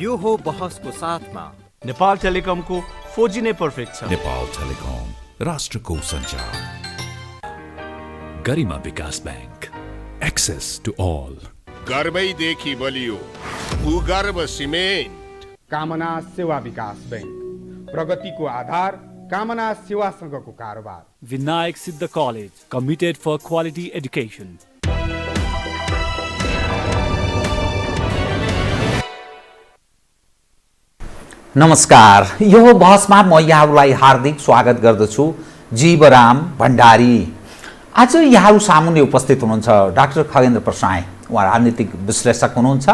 यो हो बहसको साथमा नेपाल टेलिकमको 4G नै पर्फेक्ट छ। नेपाल टेलिकम राष्ट्रको सञ्चार। गरिमा विकास बैंक, एक्सेस टु ऑल। गर्वैदेखि बलियो भूगर्भ सिमेन्ट। कामना सेवा विकास बैंक, प्रगतिको आधार कामना सेवासँगको कारोबार। Vinayak Siddha college, committed for quality education. नमस्कार, यो बहसमा म यहाँहरूलाई हार्दिक स्वागत गर्दछु। जीवराम भण्डारी। आज यहाँहरू सामुन्ने उपस्थित हुनुहुन्छ डाक्टर खगेन्द्र प्रसाईँ। उहाँ राजनीतिक विश्लेषक हुनुहुन्छ।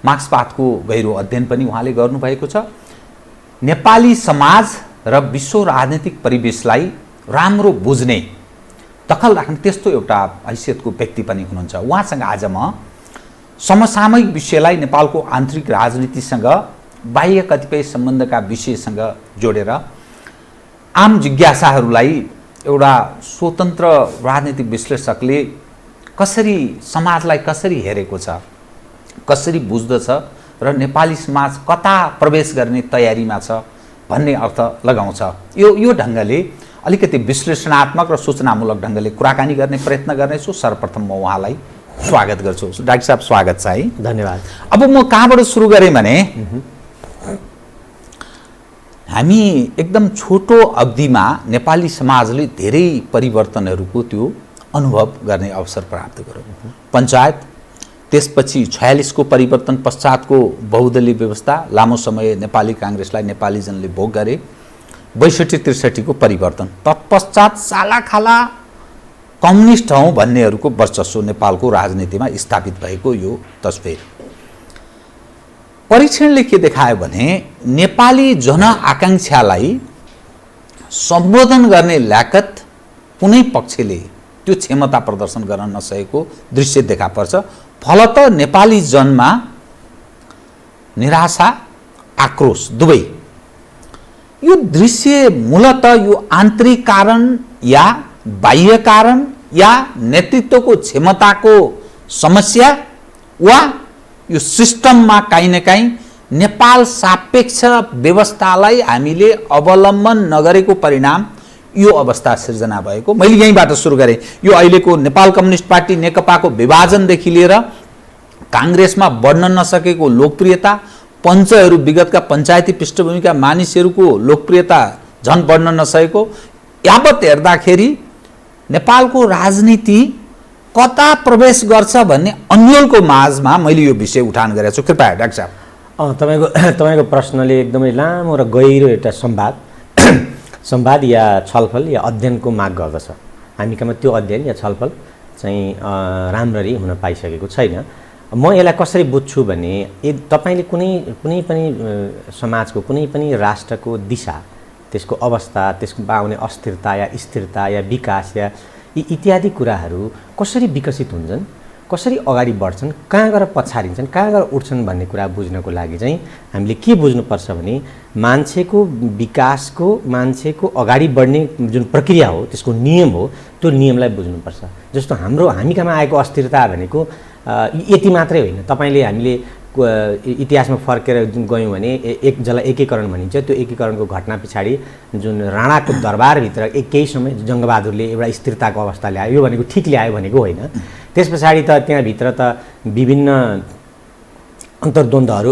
मार्क्सवादको गहिरो अध्ययन पनि उहाँले गर्नुभएको छ। नेपाली समाज र विश्व राजनीतिक परिवेशलाई राम्रो बुझ्ने, दखल राख्ने त्यस्तो एउटा हैसियतको व्यक्ति पनि हुनुहुन्छ। उहाँसँग आज म समसामयिक विषयलाई नेपालको आन्तरिक राजनीतिसँग, बाह्य कतिपय सम्बन्धका विषयसँग जोडेर आम जिज्ञासाहरूलाई एउटा स्वतन्त्र राजनीतिक विश्लेषकले कसरी समाजलाई कसरी हेरेको छ, कसरी बुझ्दछ र नेपाली समाज कता प्रवेश गर्ने तयारीमा छ भन्ने अर्थ लगाउँछ। यो ढङ्गले अलिकति विश्लेषणात्मक र सूचनामूलक ढङ्गले कुराकानी गर्ने प्रयत्न गर्नेछु। सर्वप्रथम म उहाँलाई स्वागत गर्छु। डाक्टर साहब, स्वागत छ है। धन्यवाद। अब म कहाँबाट सुरु गरेँ भने हामी एकदम छोटो अवधिमा नेपाली समाजले धेरै परिवर्तनहरूको त्यो अनुभव गर्ने अवसर प्राप्त गर्यो। पञ्चायत, त्यसपछि 46 को परिवर्तन पश्चातको बहुदलीय व्यवस्था, लामो समय नेपाली काङ्ग्रेसलाई नेपाली जनले भोग गरे। 62-63 को परिवर्तन, तत्पश्चात सालाखाला कम्युनिस्ट हौँ भन्नेहरूको वर्चस्व नेपालको राजनीतिमा स्थापित भएको यो तस्बिर। परीक्षणले के देखायो भने नेपाली जनआकाङ्क्षालाई सम्बोधन गर्ने ल्याकत कुनै पक्षले त्यो क्षमता प्रदर्शन गर्न नसकेको दृश्य देखा पर्छ। फलत नेपाली जनमा निराशा, आक्रोश दुवै। यो दृश्य मूलत यो आन्तरिक कारण या बाह्य कारण या नेतृत्वको क्षमताको समस्या वा यो सिस्टममा काहीँ न काहीँ नेपाल सापेक्ष व्यवस्थालाई हामीले अवलम्बन नगरेको परिणाम यो अवस्था सिर्जना भएको। मैले यहीँबाट सुरु गरेँ। यो अहिलेको नेपाल कम्युनिस्ट पार्टी नेकपाको विभाजनदेखि लिएर काङ्ग्रेसमा बढ्न नसकेको लोकप्रियता, पञ्चहरू विगतका पञ्चायती पृष्ठभूमिका मानिसहरूको लोकप्रियता झन् बढ्न नसकेको, यावत हेर्दाखेरि नेपालको राजनीति कता प्रवेश गर्छ भन्ने अन्यलको माझमा मैले यो विषय उठान गरेको छु। कृपया डाक्टर साहब। तपाईँको प्रश्नले एकदमै लामो र गहिरो एउटा संवाद या छलफल या अध्ययनको माग गर्दछ। हामी कहाँ त्यो अध्ययन या छलफल चाहिँ राम्ररी हुन पाइसकेको छैन। म यसलाई कसरी बुझ्छु भने तपाईँले कुनै पनि समाजको, कुनै पनि राष्ट्रको दिशा, त्यसको अवस्था, त्यसमा आउने अस्थिरता या स्थिरता या विकास या इत्यादि कुराहरू कसरी विकसित हुन्छन्, कसरी अगाडि बढ्छन्, कहाँ गएर पछारिन्छन्, कहाँ गएर उठ्छन् भन्ने कुरा बुझ्नको लागि चाहिँ हामीले के बुझ्नुपर्छ भने मान्छेको विकासको, मान्छेको अगाडि बढ्ने जुन प्रक्रिया हो, त्यसको नियम हो, त्यो नियमलाई बुझ्नुपर्छ। जस्तो हामी कहाँ आएको अस्थिरता भनेको यति मात्रै होइन। हामीले इतिहासमा फर्केर गयौँ भने जसलाई एकीकरण भनिन्छ, त्यो एकीकरणको घटना पछाडि जुन राणाको दरबारभित्र केही समय जङ्गबहादुरले एउटा स्थिरताको अवस्था ल्यायो, यो भनेको ठिक ल्यायो भनेको होइन। त्यस पछाडि त त्यहाँभित्र त विभिन्न अन्तर्द्वन्द्वहरू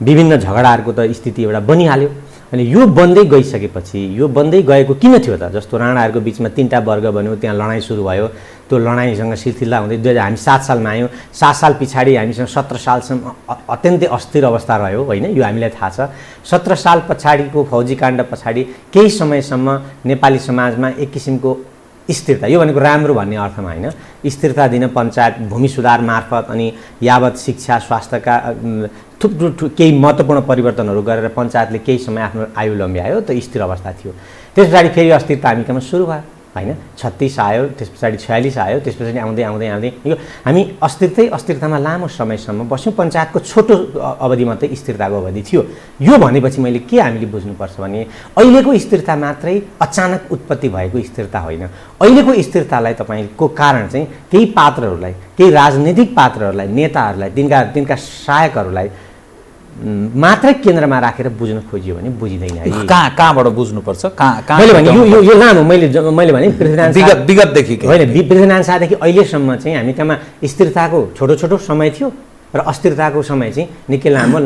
विभिन्न झगडाहरूको त स्थिति एउटा बनिहाल्यो। अनि यो बन्दै गइसकेपछि यो बन्दै गएको किन थियो त? जस्तो राणाहरूको बिचमा 3टा वर्ग बन्यो, त्यहाँ लडाइँ सुरु भयो। त्यो लडाइँसँग सिलसिला हुँदै हामी 7 सालमा आयौँ। 7 साल पछाडि हामीसँग 17 सालसम्म अत्यन्तै अस्थिर अवस्था रह्यो होइन, यो हामीलाई थाहा छ। 17 साल पछाडिको फौजी काण्ड पछाडि केही समयसम्म नेपाली समाजमा एक किसिमको स्थिरता, यो भनेको राम्रो भन्ने अर्थमा होइन, स्थिरता दिन पञ्चायत भूमि सुधार मार्फत अनि यावत शिक्षा स्वास्थ्यका थुप्रो केही महत्त्वपूर्ण परिवर्तनहरू गरेर पञ्चायतले केही समय आफ्नो आयु लम्ब्यायो, त स्थिर अवस्था थियो। त्यस पछाडि फेरि अस्थिरता हामी कहाँ सुरु भयो होइन। 36 आयो, त्यस पछाडि 46 आयो, त्यस पछाडि आउँदै यो हामी अस्थिरतामा लामो समयसम्म बस्यौँ। पञ्चायतको छोटो अवधि मात्रै स्थिरताको अवधि थियो। यो भनेपछि मैले के हामीले बुझ्नुपर्छ भने अहिलेको स्थिरता मात्रै अचानक उत्पत्ति भएको स्थिरता होइन। अहिलेको स्थिरतालाई तपाईँको कारण चाहिँ केही पात्रहरूलाई, केही राजनीतिक पात्रहरूलाई, नेताहरूलाई, तिनका सहायकहरूलाई मात्रै केन्द्रमा राखेर बुझ्न खोजियो भने बुझिँदैन है। कहाँबाट बुझ्नुपर्छ? मैले भने यो लामो मैले भने विगतदेखि होइन, पृथ्वीनारायण शाहदेखि अहिलेसम्म चाहिँ हामी कहाँ स्थिरताको छोटो छोटो समय थियो र अस्थिरताको समय चाहिँ निकै लामो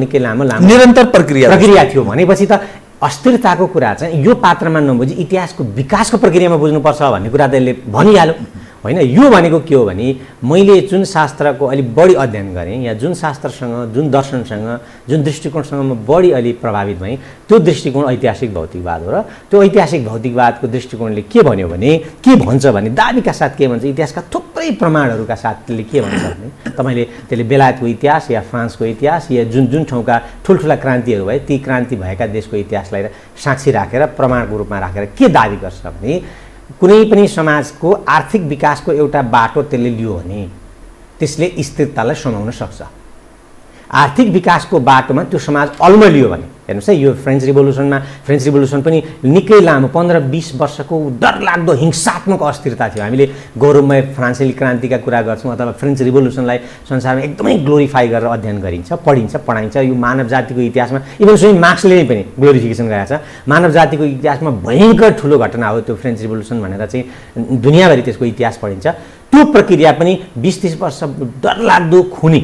निरन्तर प्रक्रिया थियो। भनेपछि त अस्थिरताको कुरा चाहिँ यो पात्रमा नबुझी इतिहासको विकासको प्रक्रियामा बुझ्नुपर्छ भन्ने कुरा त यसले भनिहाल्यो होइन। यो भनेको के हो भने मैले जुन शास्त्रको अलिक बढी अध्ययन गरेँ या जुन शास्त्रसँग, जुन दर्शनसँग, जुन दृष्टिकोणसँग म बढी अलि प्रभावित भएँ, त्यो दृष्टिकोण ऐतिहासिक भौतिकवाद हो। र त्यो ऐतिहासिक भौतिकवादको दृष्टिकोणले के भन्यो भने, के भन्छ भने, दाबीका साथ के भन्छ, इतिहासका थुप्रै प्रमाणहरूका साथ त्यसले के भन्छ भने तपाईँले त्यसले बेलायतको इतिहास या फ्रान्सको इतिहास या जुन जुन ठाउँका ठुल्ठुला क्रान्तिहरू भए ती क्रान्ति भएका देशको इतिहासलाई साक्षी राखेर प्रमाणको रूपमा राखेर के दाबी गर्छ भने कुनै पनि समाजको आर्थिक विकासको एउटा बाटो त्यसले लियो भने त्यसले स्थिरतालाई समाउन सक्छ। आर्थिक विकासको बाटोमा त्यो समाज अल्मलियो भने हेर्नुहोस् है, यो फ्रेन्च रिभोल्युसन पनि निकै लामो 15-20 वर्षको डरलाग्दो हिंसात्मक अस्थिरता थियो। हामीले गौरवमय फ्रान्सेली क्रान्तिका कुरा गर्छौँ अथवा फ्रेन्च रिभोल्युसनलाई संसारमा एकदमै ग्लोरिफाई गरेर अध्ययन गरिन्छ, पढाइन्छ। यो मानव जातिको इतिहासमा इभन स्वयं मार्क्सले पनि ग्लोरिफिकेसन गरेको छ। मानव जातिको इतिहासमा भयङ्कर ठुलो घटना हो त्यो फ्रेन्च रिभोल्युसन भनेर चाहिँ दुनियाँभरि त्यसको इतिहास पढिन्छ। त्यो प्रक्रिया पनि 20-30 वर्ष डरलाग्दो खुनी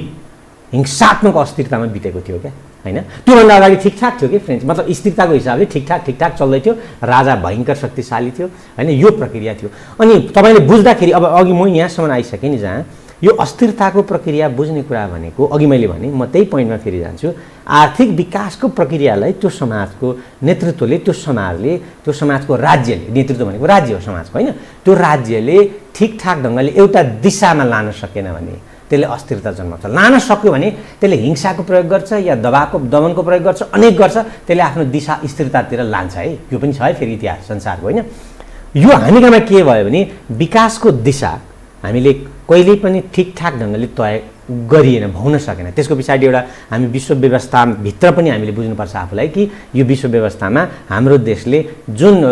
हिंसात्मक अस्थिरतामा बितेको थियो क्या होइन। त्योभन्दा अगाडि ठिकठाक थियो कि फ्रेन्च, मतलब स्थिरताको हिसाबले ठिकठाक चल्दै थियो, राजा भयङ्कर शक्तिशाली थियो होइन। यो प्रक्रिया थियो। अनि तपाईँले बुझ्दाखेरि अब अघि म यहाँसम्म आइसकेँ नि, जहाँ यो अस्थिरताको प्रक्रिया बुझ्ने कुरा भनेको अघि मैले भने, म त्यही पोइन्टमा फेरि जान्छु। आर्थिक विकासको प्रक्रियालाई त्यो समाजको नेतृत्वले, त्यो समाजको राज्यले, नेतृत्व भनेको राज्य हो समाजको होइन, त्यो राज्यले ठिकठाक ढङ्गले एउटा दिशामा लान सकेन भने त्यसले अस्थिरता जन्माउँछ। लान सक्यो भने त्यसले हिंसाको प्रयोग गर्छ या दमनको प्रयोग गर्छ, अनेक गर्छ, त्यसले आफ्नो दिशा स्थिरतातिर लान्छ है। यो पनि छ है फेरि इतिहास संसारको होइन। यो हामीमा के भयो भने विकासको दिशा हामीले कहिल्यै पनि ठिकठाक ढङ्गले तय गरिएन, भउन सकेन। त्यसको पछाडि एउटा हामी विश्व व्यवस्थाभित्र पनि हामीले बुझ्नुपर्छ आफूलाई कि यो विश्व व्यवस्थामा हाम्रो देशले जुन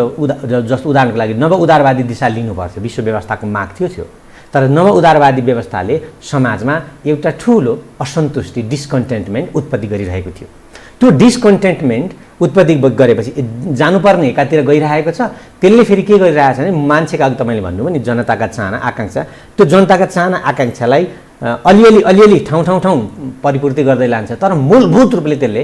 जस्तो उदाहरणको लागि नव उदारवादी दिशा लिनुपर्थ्यो, विश्व व्यवस्थाको माग थियो। तर नव उदारवादी व्यवस्थाले समाजमा एउटा ठुलो असन्तुष्टि, डिस्कन्टेन्टमेन्ट उत्पत्ति गरिरहेको थियो। त्यो डिस्कन्टेन्टमेन्ट उत्पत्ति गरेपछि जानुपर्ने एकातिर गइरहेको छ। त्यसले फेरि के गरिरहेको छ भने मान्छेका, अघि तपाईँले भन्नुभयो नि जनताका चाहना आकाङ्क्षा, त्यो जनताका चाहना आकाङ्क्षालाई अलिअलि ठाउँ परिपूर्ति गर्दै लान्छ। तर मूलभूत रूपले त्यसले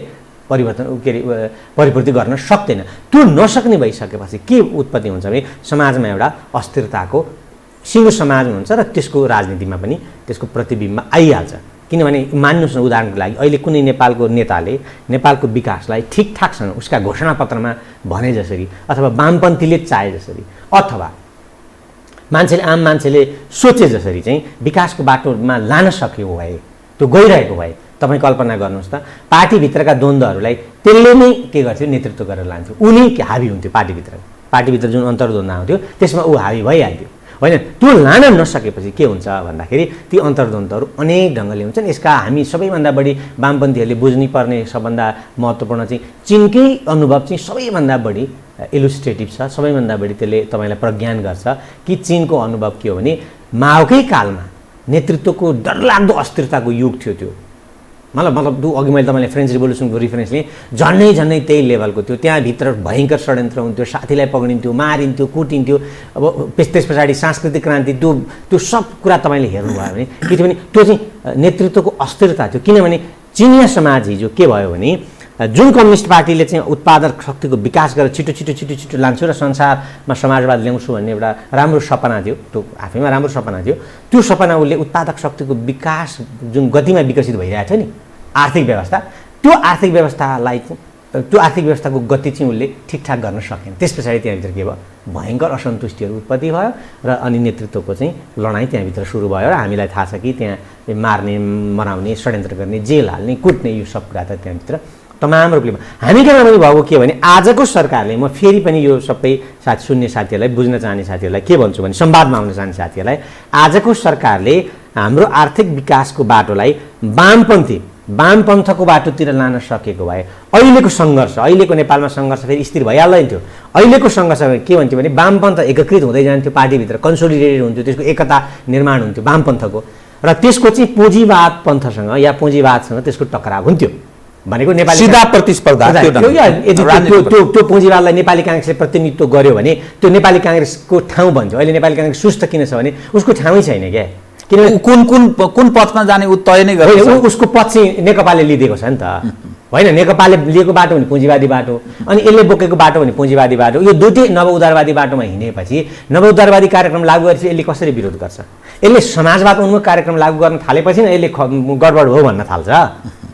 परिपूर्ति गर्न सक्दैन। त्यो नसक्ने भइसकेपछि के उत्पत्ति हुन्छ भने समाजमा एउटा अस्थिरताको सिङ्गो समाज हुन्छ र त्यसको राजनीतिमा पनि त्यसको प्रतिबिम्ब आइहाल्छ। किनभने मान्नुहोस् न, उदाहरणको लागि अहिले कुनै नेपालको नेताले नेपालको विकासलाई ठिकठाकसँग उसका घोषणापत्रमा भने जसरी अथवा वामपन्थीले चाहे जसरी अथवा आम मान्छेले सोचे जसरी चाहिँ विकासको बाटोमा लान सक्यो भए, त्यो गइरहेको भए, तपाईँ कल्पना गर्नुहोस् त, पार्टीभित्रका द्वन्द्वहरूलाई त्यसले नै के गर्थ्यो, नेतृत्व गरेर लान्थ्यो। उनी हावी हुन्थ्यो पार्टीभित्र जुन अन्तर्द्वन्द आउँथ्यो त्यसमा ऊ हावी भइहाल्थ्यो होइन। त्यो लान नसकेपछि के हुन्छ भन्दाखेरि ती अन्तर्द्वन्द्वहरू अनेक ढङ्गले हुन्छन्। यसका हामी सबैभन्दा बढी वामपन्थीहरूले बुझ्नै पर्ने सबभन्दा महत्त्वपूर्ण चाहिँ चिनकै अनुभव चाहिँ सबैभन्दा बढी इलुस्ट्रेटिभ छ, सबैभन्दा बढी त्यसले तपाईँलाई प्रज्ञान गर्छ कि चिनको अनुभव के हो भने माओकै कालमा नेतृत्वको डरलाग्दो अस्थिरताको युग थियो त्यो। मतलब अघि मैले तपाईँलाई फ्रेन्च रिभोल्युसनको रिफरेन्स लिएँ, झन्डै त्यही लेभलको थियो। त्यहाँभित्र भयङ्कर षड्यन्त्र हुन्थ्यो, साथीलाई पक्रिन्थ्यो, मारिन्थ्यो, कुटिन्थ्यो। अब त्यस पछाडि सांस्कृतिक क्रान्ति, त्यो सब कुरा तपाईँले हेर्नुभयो भने के थियो भने त्यो चाहिँ नेतृत्वको अस्थिरता थियो। किनभने चिनिया समाज हिजो के भयो भने जुन कम्युनिस्ट पार्टीले चाहिँ उत्पादक शक्तिको विकास गरेर छिटो लान्छु र संसारमा समाजवाद ल्याउँछु भन्ने एउटा राम्रो सपना थियो, त्यो आफैमा राम्रो सपना थियो। त्यो सपना उसले उत्पादक शक्तिको विकास जुन गतिमा विकसित भइरहेको थियो नि आर्थिक व्यवस्था, त्यो आर्थिक व्यवस्थाको गति चाहिँ उसले ठिकठाक गर्न सकेन। त्यस पछाडि त्यहाँभित्र के भयो, भयङ्कर असन्तुष्टिहरू उत्पत्ति भयो र अनि नेतृत्वको चाहिँ लडाइँ त्यहाँभित्र सुरु भयो र हामीलाई थाहा छ कि त्यहाँ मार्ने, मराउने, षड्यन्त्र गर्ने, जेल हाल्ने, कुट्ने यो सब कुरा त त्यहाँभित्र तमाम रूपले हामी कहाँ पनि भएको के भने आजको सरकारले, म फेरि पनि यो सबै सुन्ने साथीहरूलाई, बुझ्न चाहने साथीहरूलाई के भन्छु भने संवादमा आउन चाहने साथीहरूलाई, आजको सरकारले हाम्रो आर्थिक विकासको बाटोलाई वामपन्थको बाटोतिर लान सकेको भए अहिलेको सङ्घर्ष, अहिलेको नेपालमा सङ्घर्ष फेरि स्थिर भइहाल्दैन थियो। अहिलेको सङ्घर्ष के भन्थ्यो भने वामपन्थ एकीकृत हुँदै जान्थ्यो, पार्टीभित्र कन्सोलिडेटेड हुन्थ्यो, त्यसको एकता निर्माण हुन्थ्यो वामपन्थको, र त्यसको चाहिँ पुँजीवाद पन्थसँग या पुँजीवादसँग त्यसको टकराव हुन्थ्यो। भनेको नेपाली सिधा प्रतिस्पर्धा त्यो पुँजीवादलाई नेपाली काङ्ग्रेसले प्रतिनिधित्व गर्यो भने त्यो नेपाली काङ्ग्रेसको ठाउँ भन्छ। अहिले नेपाली काङ्ग्रेस सुस्त किन छ भने उसको ठाउँै छैन क्या, किनभने कुन पथमा जाने ऊ तय नै गर्छ। उसको पथ चाहिँ नेकपाले लिइदिएको छ नि त होइन, नेकपाले लिएको बाटो भने पुँजीवादी बाटो, अनि यसले बोकेको बाटो भने पुँजीवादी बाटो। यो दुईटै नव उदारवादी बाटोमा हिँडेपछि नव उदारवादी कार्यक्रम लागू गरेपछि यसले कसरी विरोध गर्छ? यसले समाजवाद उन्मुख कार्यक्रम लागू गर्न थालेपछि नै यसले गडबड हो भन्न थाल्छ।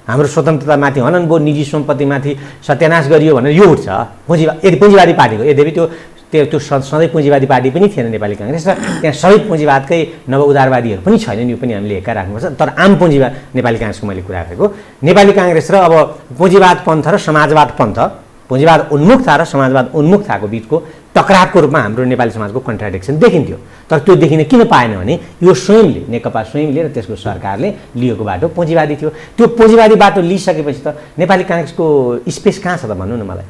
हाम्रो स्वतन्त्रतामाथि हनन बो निजी सम्पत्तिमाथि सत्यानाश गरियो भनेर यो उठ्छ यदि पुँजीवादी पार्टीको। यद्यपि त्यो सधैँ पुँजीवादी पार्टी पनि थिएन नेपाली काङ्ग्रेस, र त्यहाँ सबै पुँजीवादकै नव उदारवादीहरू पनि छैनन्, यो पनि हामीले हेक्का राख्नुपर्छ। तर आम पुँजीवाद नेपाली काङ्ग्रेसको मैले कुरा गरेको नेपाली काङ्ग्रेस र अब पुँजीवाद पन्थ र समाजवाद पन्थ, पुँजीवाद उन्मुखता र समाजवाद उन्मुखताको बिचको टकरावको रूपमा हाम्रो नेपाली समाजको कन्ट्राडिक्सन देखिन्थ्यो। तर त्यो देखिन किन पाएन भने यो स्वयंले नेकपा स्वयंले र त्यसको सरकारले लिएको बाटो पुँजीवादी थियो। त्यो पुँजीवादी बाटो लिइसकेपछि त नेपाली काङ्ग्रेसको स्पेस कहाँ छ त भन्नु न मलाई।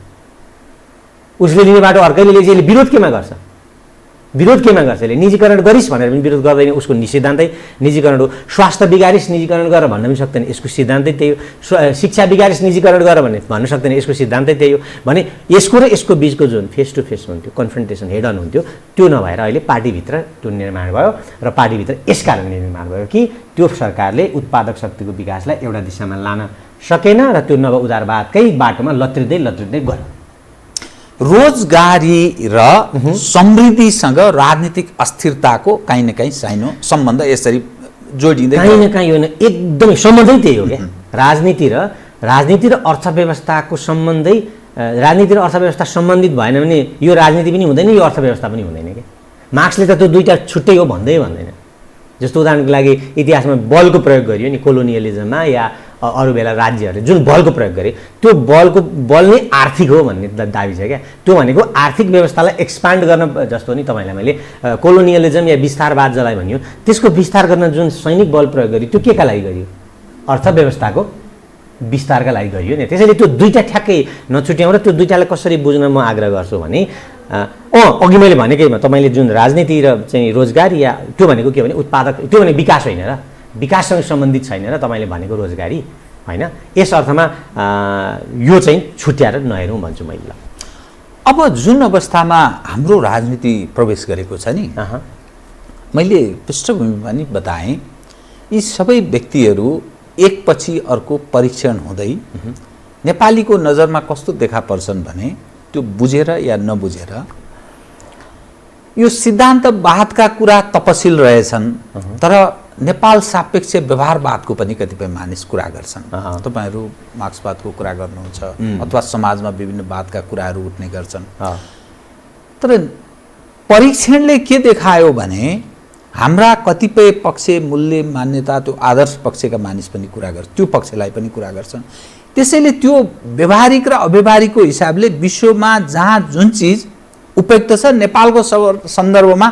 उसले लिने बाटो अर्कैले लिएपछि यसले विरोध केमा गर्छ? विरोध केमा गर्छ? यसले निजीकरण गरिस् भनेर पनि विरोध गर्दैन, उसको सिद्धान्तै निजीकरण हो। स्वास्थ्य बिगारिस् निजीकरण गर भन्न पनि सक्दैन, यसको सिद्धान्तै त्यही हो। शिक्षा बिगारिस् निजीकरण गर भन्न सक्दैन, यसको सिद्धान्तै त्यही हो। भने यसको र यसको बिचको जुन फेस टु फेस हुन्थ्यो, कन्फ्रन्टेसन हेड अन हुन्थ्यो, त्यो नभएर अहिले पार्टीभित्र त्यो निर्माण भयो र पार्टीभित्र यस कारणले निर्माण भयो कि त्यो सरकारले उत्पादक शक्तिको विकासलाई एउटा दिशामा लान सकेन र त्यो नव उदारवादकै बाटोमा लत्रिँदै गयो। रोजगारी र समृद्धिसँग राजनीतिक अस्थिरताको काहीँ न काहीँ साइनो सम्बन्ध यसरी जोडिँदै काहीँ न काहीँ होइन, एकदमै सम्बन्धै त्यही हो क्या। राजनीति र अर्थव्यवस्थाको सम्बन्धै, राजनीति र अर्थव्यवस्था सम्बन्धित भएन भने यो राजनीति पनि हुँदैन, यो अर्थव्यवस्था पनि हुँदैन क्या। मार्क्सले त त्यो दुईवटा छुट्टै हो भन्दैन। जस्तो उदाहरणको लागि इतिहासमा बलको प्रयोग गरियो नि, कोलोनियलिजममा या अरू बेला राज्यहरूले जुन बलको प्रयोग गरे त्यो बल नै आर्थिक हो भन्ने दाबी छ क्या। त्यो भनेको आर्थिक व्यवस्थालाई एक्सपान्ड गर्न, जस्तो नि तपाईँलाई मैले कोलोनियलिजम या विस्तारवाद जसलाई भनियो त्यसको विस्तार गर्न जुन सैनिक बल प्रयोग गरियो त्यो केका लागि गरियो? अर्थव्यवस्थाको विस्तारका लागि गरियो नि। त्यसैले त्यो दुईवटा ठ्याक्कै नछुट्याउँ र त्यो दुईवटालाई कसरी बुझ्न म आग्रह गर्छु भने अघि मैले भनेकैमा तपाईँले जुन राजनीति र चाहिँ रोजगार या त्यो भनेको के भने उत्पादक, त्यो भने विकास होइन र विकाससँग सम्बन्धित छैन र तपाईँले भनेको रोजगारी होइन। यस अर्थमा यो चाहिँ छुट्याएर नहेरौँ भन्छु मैले। अब जुन अवस्थामा हाम्रो राजनीति प्रवेश गरेको छ नि, मैले पृष्ठभूमि पनि बताएँ, यी सबै व्यक्तिहरू एकपछि अर्को परीक्षण हुँदै नेपालीको नजरमा कस्तो देखा पर्छन् भने त्यो बुझेर या नबुझेर यो सिद्धान्तवादका कुरा तपसिल रहेछन्, तर नेपाल सापेक्ष व्यवहारवादको पनि कतिपय मानिस कुरा गर्छन्। तपाईँहरू मार्क्सवादको कुरा गर्नुहुन्छ अथवा समाजमा विभिन्न वादका कुराहरू उठ्ने गर्छन्। तर परीक्षणले के देखायो भने हाम्रा कतिपय पक्ष मूल्य मान्यता त्यो आदर्श पक्षका मानिस पनि कुरा गर्छ, त्यो पक्षलाई पनि कुरा गर्छन्। त्यसैले त्यो व्यवहारिक र अव्यवहारिकको हिसाबले विश्वमा जहाँ जुन चिज उपयुक्त छ नेपालको सन्दर्भमा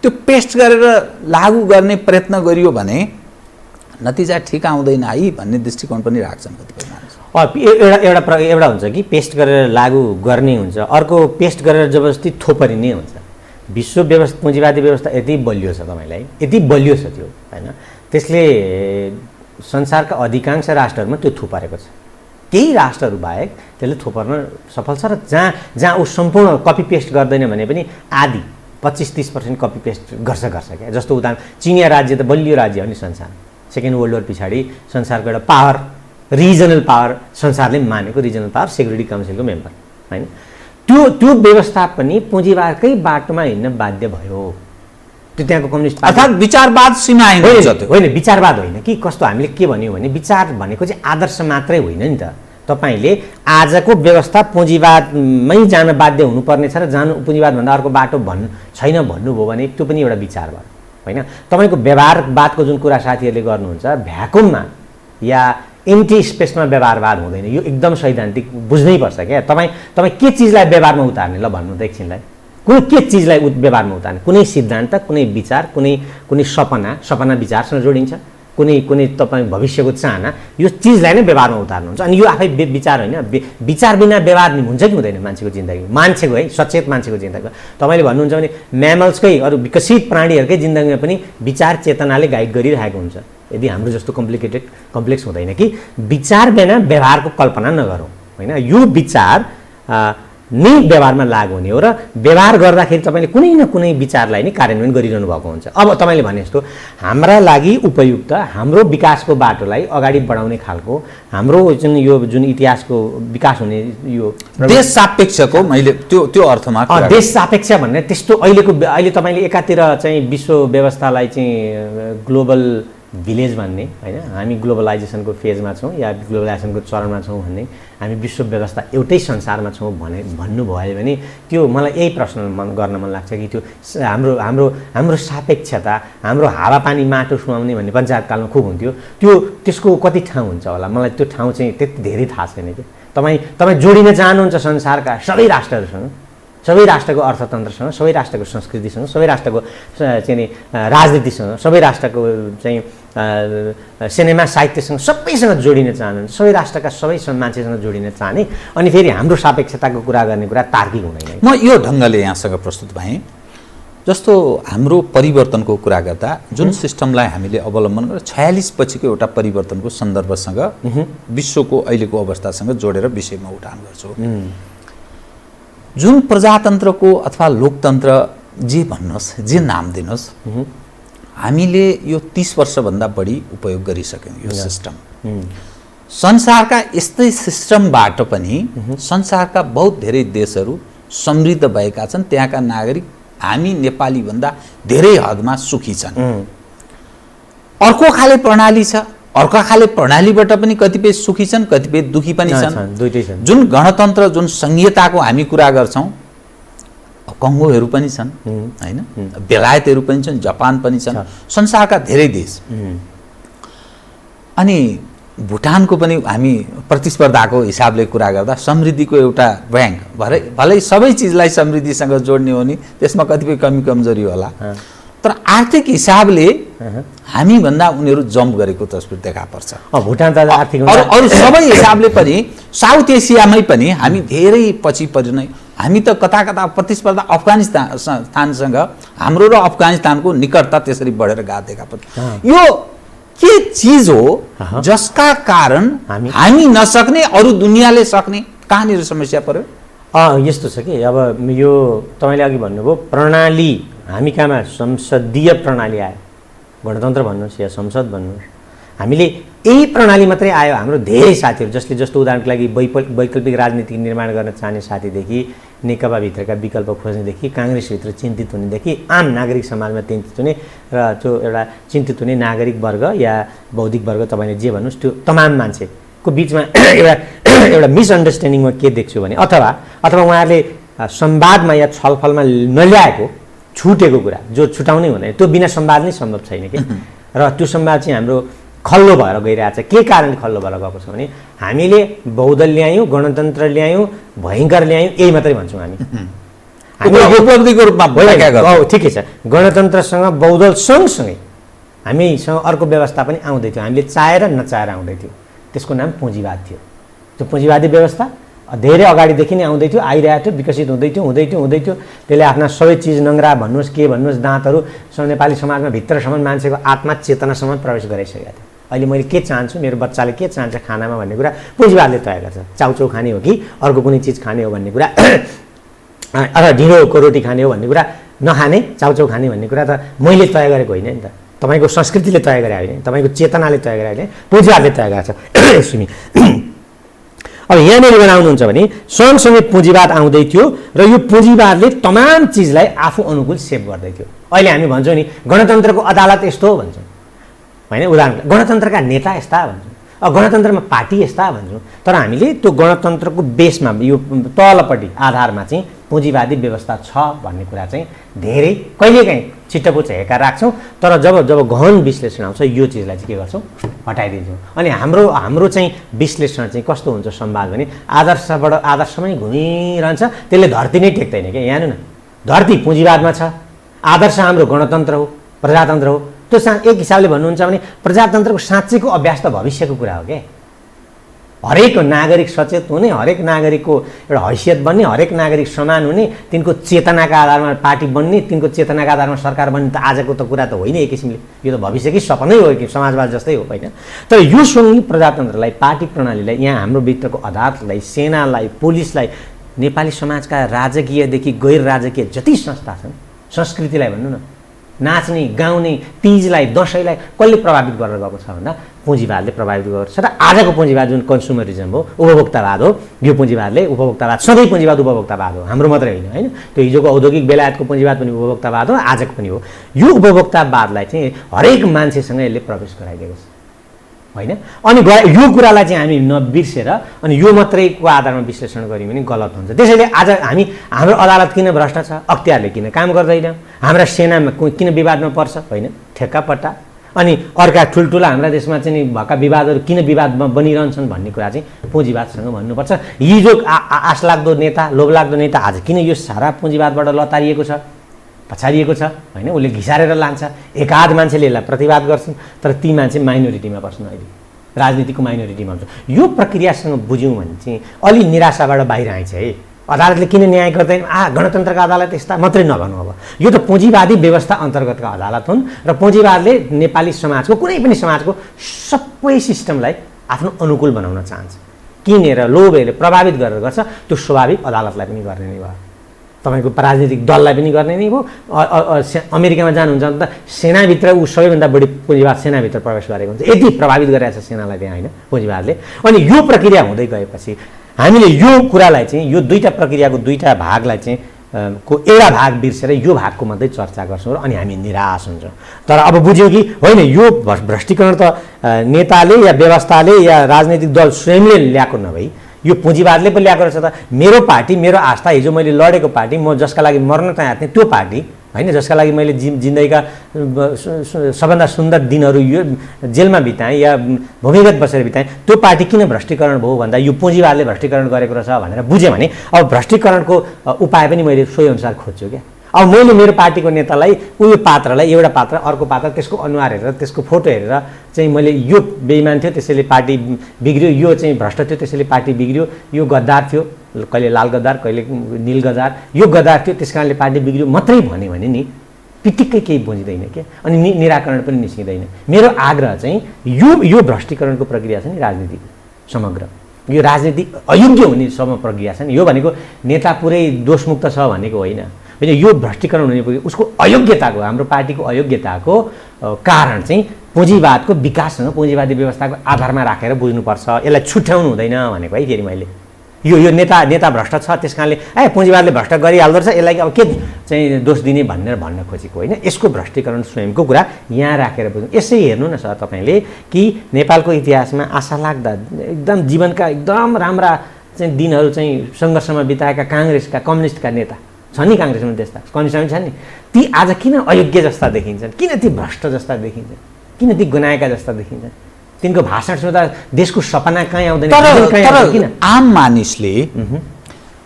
त्यो पेस्ट गरेर लागू गर्ने प्रयत्न गरियो भने नतिजा ठिक आउँदैन है भन्ने दृष्टिकोण पनि राख्छन् कतिपय मानिस। एउटा हुन्छ कि पेस्ट गरेर लागू गर्ने हुन्छ, अर्को पेस्ट गरेर जबरजस्ती थोपरिने हुन्छ। विश्व व्यवस्था पुँजीवादी व्यवस्था यति बलियो छ, तपाईँलाई यति बलियो छ त्यो होइन, त्यसले संसारका अधिकांश राष्ट्रहरूमा त्यो थुपारेको छ। केही राष्ट्रहरू बाहेक त्यसले थोपर्न सफल छ र जहाँ ऊ सम्पूर्ण कपी पेस्ट गर्दैन भने पनि आदि 25-30% कपी पेस्ट गर्छ क्या। जस्तो उदाहरण चिनिया राज्य त बलियो राज्य हो नि संसार, सेकेन्ड वर्ल्ड वार पछाडि संसारको एउटा पावर, रिजनल पावर संसारले मानेको रिजनल पावर, सेक्युरिटी काउन्सिलको मेम्बर होइन। त्यो व्यवस्था पनि पुँजीवादकै बाटोमा हिँड्न बाध्य भयो। त्यो त्यहाँको कम्युनिस्ट अर्थात् विचारवाद सीमाहीन होइन, विचारवाद होइन कि कस्तो हामीले के भन्यौँ भने विचार भनेको चाहिँ आदर्श मात्रै होइन नि त। तपाईँले आजको व्यवस्था पुँजीवादमै जान बाध्य हुनुपर्ने छ र पुँजीवादभन्दा अर्को बाटो छैन भन्नुभयो भने त्यो पनि एउटा विचारवाद होइन। तपाईँको व्यवहारवादको जुन कुरा साथीहरूले गर्नुहुन्छ भ्याकुममा या एम्टी स्पेसमा व्यवहारवाद हुँदैन, यो एकदम सैद्धान्तिक बुझ्नै पर्छ क्या। तपाईँ के चिजलाई व्यवहारमा उतार्ने ल भन्नु त एकछिनलाई, के चिजलाई व्यवहारमा उतार्ने? कुनै सिद्धान्त, कुनै विचार, कुनै सपना विचारसँग जोडिन्छ कुनै तपाईँ भविष्यको चाहना यो चिजलाई नै व्यवहारमा उतार्नुहुन्छ। अनि यो आफै विचार होइन, विचार बिना व्यवहार हुन्छ कि हुँदैन मान्छेको जिन्दगी, मान्छेको है सचेत मान्छेको जिन्दगीमा। तपाईँले भन्नुहुन्छ भने म्यामल्सकै अरू विकसित प्राणीहरूकै जिन्दगीमा पनि विचार चेतनाले गाइड गरिरहेको हुन्छ। यदि हाम्रो जस्तो कम्प्लेक्स हुँदैन कि विचार बिना व्यवहारको कल्पना नगरौँ होइन। यो विचार नै व्यवहारमा लागु हुने हो र व्यवहार गर्दाखेरि तपाईँले कुनै न कुनै विचारलाई नै कार्यान्वयन गरिरहनु भएको हुन्छ। अब तपाईँले भने जस्तो हाम्रा लागि उपयुक्त हाम्रो विकासको बाटोलाई अगाडि बढाउने खालको हाम्रो जुन इतिहासको विकास हुने यो देश सापेक्षको मैले त्यो अर्थमा देश सापेक्ष भन्ने त्यस्तो अहिले तपाईँले एकातिर चाहिँ विश्व व्यवस्थालाई चाहिँ ग्लोबल भिलेज भन्ने होइन, हामी ग्लोबलाइजेसनको फेजमा छौँ या ग्लोबलाइजेसनको चरणमा छौँ भन्ने, हामी विश्व व्यवस्था एउटै संसारमा छौँ भन्नुभयो भने त्यो मलाई यही प्रश्न गर्न मन लाग्छ कि त्यो हाम्रो सापेक्षता, हाम्रो हावापानी माटो सुहाउने भन्ने पञ्चायतकालमा खुब हुन्थ्यो, त्यसको कति ठाउँ हुन्छ होला, मलाई त्यो ठाउँ चाहिँ त्यति धेरै थाहा छैन कि। तपाईँ जोडिन चाहनुहुन्छ संसारका सबै राष्ट्रहरूसँग, सबै राष्ट्रको अर्थतन्त्रसँग, सबै राष्ट्रको संस्कृतिसँग, सबै राष्ट्रको चाहिँ राजनीतिसँग, सबै राष्ट्रको चाहिँ सिनेमा साहित्यसँग सबैसँग जोडिन चाहनुहुन्छ, सबै राष्ट्रका सबै मान्छेसँग जोडिन चाहने, अनि फेरि हाम्रो सापेक्षताको कुरा गर्ने कुरा तार्किक हुँदैन। म यो ढङ्गले यहाँसँग प्रस्तुत भएँ। जस्तो हाम्रो परिवर्तनको कुरा गर्दा जुन सिस्टमलाई हामीले अवलम्बन गरेर 46 पछिको एउटा परिवर्तनको सन्दर्भसँग विश्वको अहिलेको अवस्थासँग जोडेर विषयमा उठान गर्छु। जुन प्रजातन्त्रको अथवा लोकतन्त्र जे भन्नुहोस्, जे नाम दिनुहोस्, हामीले यो 30 वर्षभन्दा बढी उपयोग गरिसक्यौँ यो सिस्टम। संसारका यस्तै सिस्टमबाट पनि संसारका बहुत धेरै देशहरू समृद्ध भएका छन्, त्यहाँका नागरिक हामी नेपालीभन्दा धेरै हदमा सुखी छन्। अर्को खाले प्रणाली छ, अर्को खाले प्रणालीबाट पनि कतिपय सुखी छन्, कतिपय दुखी पनि छन्, दुईटै छन्। जुन गणतन्त्र, जुन संहिताको हामी कुरा गर्छौँ, कङ्गोहरू पनि छन् होइन, बेलायतहरू पनि छन्, जापान पनि छन्, संसारका धेरै देश। अनि भुटानको पनि हामी प्रतिस्पर्धाको हिसाबले कुरा गर्दा समृद्धिको एउटा ब्याङ्क, भलै सबै चिजलाई समृद्धिसँग जोड्ने हो नि, त्यसमा कतिपय कमी कमजोरी होला, तर आर्थिक हिसाबले हामीभन्दा उनीहरू जम्प गरेको तस्बिर देखा पर्छ। भुटान त आर्थिक अरू सबै हिसाबले पनि साउथ एसियामै पनि हामी धेरै पछि परिनै, हामी त कता कता प्रतिस्पर्धा अफगानिस्तानसँग हाम्रो र अफगानिस्तानको निकटता त्यसरी बढेर गएको देखा पर्छ। यो के चिज हो जसका कारण हामी नसक्ने अरू दुनियाँले सक्ने, कहाँनिर समस्या पर्यो? यस्तो छ कि अब यो तपाईँले अघि भन्नुभयो प्रणाली, हामी कहाँमा संसदीय प्रणाली आयो, गणतन्त्र भन्नुहोस् या संसद भन्नुहोस्, हामीले यही प्रणाली मात्रै आयो। हाम्रो धेरै साथीहरू जस्तो उदाहरणको लागि वैकल्पिक राजनीति निर्माण गर्न चाहने साथीदेखि, नेकपाभित्रका विकल्प खोज्नेदेखि, काङ्ग्रेसभित्र चिन्तित हुनेदेखि, आम नागरिक समाजमा चिन्तित हुने र त्यो एउटा चिन्तित हुने नागरिक वर्ग या बौद्धिक वर्ग, तपाईँले जे भन्नुहोस्, त्यो तमाम मान्छेको बिचमा एउटा मिसअन्डरस्ट्यान्डिङमा के देख्छु भने अथवा उहाँहरूले संवादमा या छलफलमा नल्याएको छुटेको कुरा जो छुटाउनै हुँदैन, त्यो बिना संवाद नै सम्भव छैन कि। र त्यो संवाद चाहिँ हाम्रो खल्लो भएर गइरहेछ। के कारण खल्लो भएर गएको छ भने हामीले बहुदल ल्यायौँ, गणतन्त्र ल्यायौँ, भयङ्कर ल्यायौँ, यही मात्रै भन्छौँ हामी उपलब्धिको रूपमा। ठिकै छ, गणतन्त्रसँग बहुदल सँगसँगै हामीसँग अर्को व्यवस्था पनि आउँदै थियो, हामीले चाहेर नचाहेर आउँदै थियो, त्यसको नाम पुँजीवाद थियो। त्यो पुँजीवादी व्यवस्था धेरै अगाडिदेखि नै आउँदै थियो, आइरहेको थियो, विकसित हुँदै थियो। त्यसले आफ्ना सबै चिज नङ्ग्रा भन्नुहोस्, के भन्नुहोस्, दाँतहरू नेपाली समाजमा भित्रसम्म मान्छेको आत्मा चेतनासम्म प्रवेश गराइसकेको थियो। अहिले मैले के चाहन्छु, मेरो बच्चाले के चाहन्छ खानामा भन्ने कुरा पुँजीवादले तय गर्छ। चाउचाउ खाने हो कि अर्को कुनै चिज खाने हो भन्ने कुरा, अथवा ढिँडोको रोटी खाने हो भन्ने कुरा, नखाने चाउचाउ खाने भन्ने कुरा त मैले तय गरेको होइन नि त, तपाईँको संस्कृतिले तय गरे होइन, तपाईँको चेतनाले तय गरे होइन, पुँजीवादले तय गरेको छ। अब यहाँनिर बनाउनुहुन्छ भने सँगसँगै पुँजीवाद आउँदै थियो र यो पुँजीवादले तमाम चिजलाई आफू अनुकूल सेभ गर्दै थियो। अहिले हामी भन्छौँ नि गणतन्त्रको अदालत यस्तो हो भन्छौँ होइन, उदाहरण गणतन्त्रका नेता यस्ता भन्छौँ, गणतन्त्रमा पार्टी यस्ता भन्छौँ, तर हामीले त्यो गणतन्त्रको बेसमा यो तलपट्टि आधारमा चाहिँ पुँजीवादी व्यवस्था छ भन्ने कुरा चाहिँ धेरै कहिलेकाहीँ छिट्टो हेका राख्छौँ, तर जब गहन विश्लेषण आउँछ यो चिजलाई चाहिँ के गर्छौँ, हटाइदिन्छौँ। अनि हाम्रो चाहिँ विश्लेषण चाहिँ कस्तो हुन्छ संवाद भने आदर्शबाट आदर्शमै घुमिरहन्छ, त्यसले धरती नै टेक्दैन क्या। यहाँ न धरती पुँजीवादमा छ, आदर्श हाम्रो गणतन्त्र हो, प्रजातन्त्र हो, त्यो एक हिसाबले भन्नुहुन्छ भने प्रजातन्त्रको साँच्चैको अभ्यास त भविष्यको कुरा हो क्या। हरेक नागरिक सचेत हुने, हरेक नागरिकको एउटा हैसियत बन्ने, हरेक नागरिक समान हुने, तिनको चेतनाका आधारमा पार्टी बन्ने, तिनको चेतनाका आधारमा सरकार बन्ने त आजको त कुरा त होइन एक किसिमले, यो त भविष्यकै सपनै हो कि समाजवाद जस्तै हो होइन। तर यो सँगै प्रजातन्त्रलाई, पार्टी प्रणालीलाई, यहाँ हाम्रो भित्रको अदालतलाई, सेनालाई, पुलिसलाई, नेपाली समाजका राजकीयदेखि गैर राजकीय जति संस्था छन्, संस्कृतिलाई भन्नु न, नाच्ने गाउने तीजलाई दसैँलाई कसले प्रभावित गरेर गएको छ भन्दा पुँजीवादले प्रभावित गरेको छ। र आजको पुँजीवाद जुन कन्ज्युमरिजम हो, उपभोक्तावाद हो, यो पुँजीवादले उपभोक्तावाद, सधैँ पुँजीवाद उपभोक्तावाद हो, हाम्रो मात्रै होइन होइन। त्यो हिजोको औद्योगिक बेलायतको पुँजीवाद पनि उपभोक्तावाद हो, आजको पनि हो। यो उपभोक्तावादलाई चाहिँ हरेक मान्छेसँग यसले प्रवेश गराइदिएको छ होइन। अनि यो कुरालाई चाहिँ हामी नबिर्सेर अनि यो मात्रैको आधारमा विश्लेषण गऱ्यौँ भने गलत हुन्छ। त्यसैले आज हाम्रो अदालत किन भ्रष्ट छ, अख्तियारले किन काम गर्दैन, हाम्रा सेनामा किन विवादमा पर्छ होइन, ठेक्कापट्टा, अनि अर्का ठुल्ठुला हाम्रा देशमा चाहिँ भएका विवादहरू किन विवादमा बनिरहन्छन् भन्ने कुरा चाहिँ पुँजीवादसँग भन्नुपर्छ। हिजो आशलाग्दो नेता, लोभलाग्दो नेता आज किन यो सारा पुँजीवादबाट लतारिएको छ, पछाडिएको छ होइन, उसले घिसारेर लान्छ। एकाध मान्छेले यसलाई प्रतिवाद गर्छन्, तर ती मान्छे माइनोरिटीमा पर्छन्, अहिले राजनीतिको माइनोरिटीमा हुन्छ। यो प्रक्रियासँग बुझ्यौँ भने चाहिँ अलि निराशाबाट बाहिर आइन्छ है। अदालतले किन न्याय गर्दैन, गणतन्त्रका अदालत यस्ता मात्रै नभन्नु। अब यो त पुँजीवादी व्यवस्था अन्तर्गतका अदालत हुन् र पुँजीवादले नेपाली समाजको, कुनै पनि समाजको सबै सिस्टमलाई आफ्नो अनुकूल बनाउन चाहन्छ, किनेर लोभेर प्रभावित गरेर गर्छ। त्यो स्वाभाविक अदालतलाई पनि गर्ने नै भयो, तपाईँको राजनीतिक दललाई पनि गर्ने नै भयो। अमेरिकामा जानुहुन्छ भने त सेनाभित्र ऊ सबैभन्दा बढी पुँजीवाद सेनाभित्र प्रवेश गरेको हुन्छ, यति प्रभावित गरेको छ सेनालाई त्यहाँ होइन पुँजीवादले। अनि यो प्रक्रिया हुँदै गएपछि हामीले यो कुरालाई चाहिँ, यो दुईवटा प्रक्रियाको दुईवटा भागलाई चाहिँ को एउटा भाग बिर्सेर यो भागको मात्रै चर्चा गर्छौँ र अनि हामी निराश हुन्छौँ। तर अब बुझ्यौँ कि होइन, यो भ्रष्टीकरण त नेताले या व्यवस्थाले या राजनैतिक दल स्वयंले ल्याएको नभई यो पुँजीवादले पो ल्याएको रहेछ। त मेरो पार्टी, मेरो आस्था, हिजो मैले लडेको पार्टी, म जसका लागि मर्न तयार थिएँ त्यो पार्टी होइन, जसका लागि मैले जिन्दगीका सबभन्दा सुन्दर दिनहरू यो जेलमा बिताएँ या भूमिगत बसेर बिताएँ, त्यो पार्टी किन भ्रष्टीकरण भयो भन्दा यो पुँजीवादले भ्रष्टीकरण गरेको रहेछ भनेर बुझेँ भने अब भ्रष्टीकरणको उपाय पनि मैले सोही अनुसार खोज्छु क्या। अब मैले मेरो पार्टीको नेतालाई, उयो पात्रलाई, एउटा पात्र अर्को पात्र, त्यसको अनुहार हेरेर, त्यसको फोटो हेरेर चाहिँ मैले यो बेइमान थियो त्यसैले पार्टी बिग्रियो, यो चाहिँ भ्रष्ट थियो त्यसैले पार्टी बिग्रियो, यो गद्दार थियो, कहिले लाल गद्दार कहिले नील गद्दार, यो गद्दार थियो त्यस कारणले पार्टी बिग्रियो मात्रै भन्यो भने नि पिटिक्कै केही बुझिँदैन क्या, अनि निराकरण पनि निस्किँदैन। मेरो आग्रह चाहिँ यो भ्रष्टीकरणको प्रक्रिया छ नि राजनीतिक समग्र, यो राजनीति अयोग्य हुने सम्म प्रक्रिया छ नि। यो भनेको नेता पुरै दोषमुक्त छ भनेको होइन, यो भ्रष्टीकरण हुने उसको अयोग्यताको, हाम्रो पार्टीको अयोग्यताको कारण चाहिँ पुँजीवादको विकाससँग पुँजीवादी व्यवस्थाको आधारमा राखेर बुझ्नुपर्छ, यसलाई छुट्याउनु हुँदैन भनेको है। फेरि मैले यो नेता भ्रष्ट छ त्यस कारणले पुँजीवादले भ्रष्ट गरिहाल्दो रहेछ, यसलाई अब के चाहिँ दोष दिने भनेर भन्न खोजेको होइन। यसको भ्रष्टीकरण स्वयंको कुरा यहाँ राखेर बुझ्नु। यसै हेर्नु न सर तपाईँले कि नेपालको इतिहासमा आशा लाग्दा एकदम जीवनका एकदम राम्रा चाहिँ दिनहरू चाहिँ सङ्घर्षमा बिताएका काङ्ग्रेसका, कम्युनिस्टका नेता छन् नि, काङ्ग्रेसमा त्यस्ता कम्युनिस्टमा छन् नि, ती आज किन अयोग्य जस्ता देखिन्छन्, किन ती भ्रष्ट जस्ता देखिन्छन्, किन ती गुनाएका जस्ता देखिन्छन्? तिनको भाषण सुन्दा देशको सपना कहीँ आउँदैन। तर आम मानिसले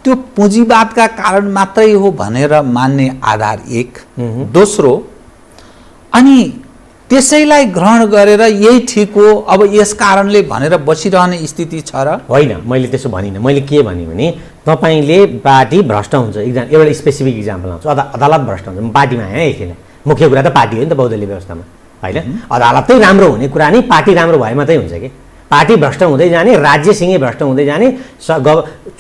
त्यो पुँजीवादका कारण मात्रै हो भनेर मान्ने आधार एक, दोस्रो अनि त्यसैलाई ग्रहण गरेर यही ठिक हो अब यस कारणले भनेर बसिरहने स्थिति छ र होइन। मैले त्यसो भनिनँ, मैले के भने तपाईँले पार्टी भ्रष्ट हुन्छ, एउटा स्पेसिफिक इक्जाम्पल आउँछ, अदालत भ्रष्ट हुन्छ, पार्टीमा आएँ एकछिन, मुख्य कुरा त पार्टी हो नि त बहुदलीय व्यवस्थामा होइन। अदालतै राम्रो हुने कुरा नि पार्टी राम्रो भए मात्रै हुन्छ कि, पार्टी भ्रष्ट हुँदै जाने, राज्यसँगै भ्रष्ट हुँदै जाने,